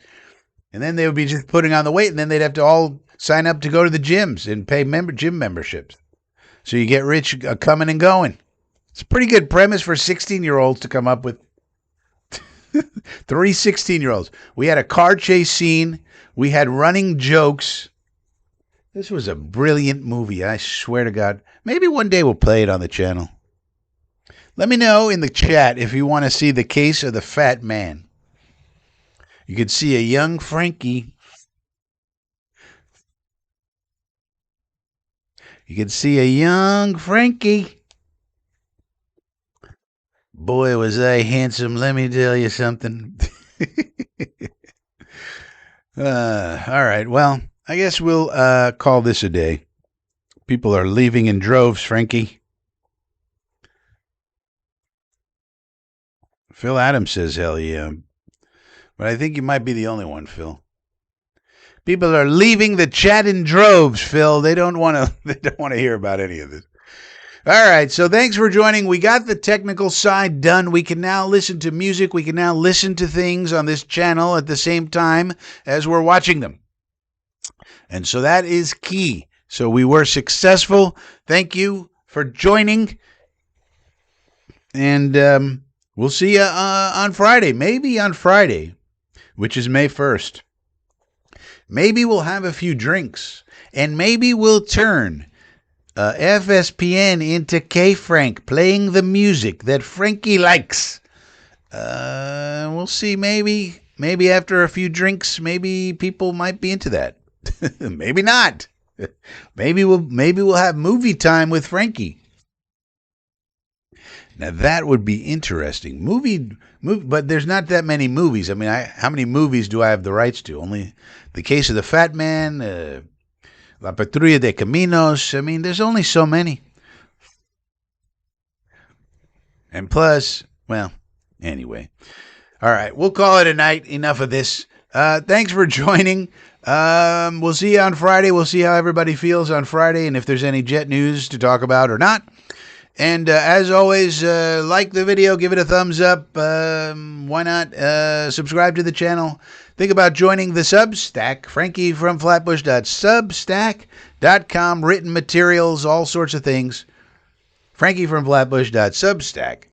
And then they would be just putting on the weight, and then they'd have to all sign up to go to the gyms and pay gym memberships. So you get rich coming and going. It's a pretty good premise for 16-year-olds to come up with. Three 16-year-olds. We had a car chase scene. We had running jokes. This was a brilliant movie, I swear to God. Maybe one day we'll play it on the channel. Let me know in the chat if you want to see The Case of the Fat Man. You could see a young Frankie. You could see a young Frankie. Boy, was I handsome, let me tell you something. All right, well, I guess we'll call this a day. People are leaving in droves, Frankie. Phil Adams says, hell yeah. But I think you might be the only one, Phil. People are leaving the chat in droves, Phil. They don't want to hear about any of this. All right, so thanks for joining. We got the technical side done. We can now listen to music. We can now listen to things on this channel at the same time as we're watching them. And so that is key. So we were successful. Thank you for joining. And we'll see you on Friday. Maybe on Friday, which is May 1st. Maybe we'll have a few drinks. And maybe we'll turn FSPN into K-Frank, playing the music that Frankie likes. We'll see. Maybe after a few drinks, maybe people might be into that. Maybe not. Maybe we'll have movie time with Frankie. Now that would be interesting. Movie, but there's not that many movies. I mean, how many movies do I have the rights to? Only The Case of the Fat Man, La Patrulla de Caminos. I mean, there's only so many. And plus, well, anyway. All right, we'll call it a night. Enough of this. Thanks for joining. We'll see you on Friday. We'll see how everybody feels on Friday and if there's any jet news to talk about or not. And as always, like the video, give it a thumbs up. Why not subscribe to the channel? Think about joining the Substack, frankiefromflatbush.substack.com, written materials, all sorts of things. frankiefromflatbush.substack.com.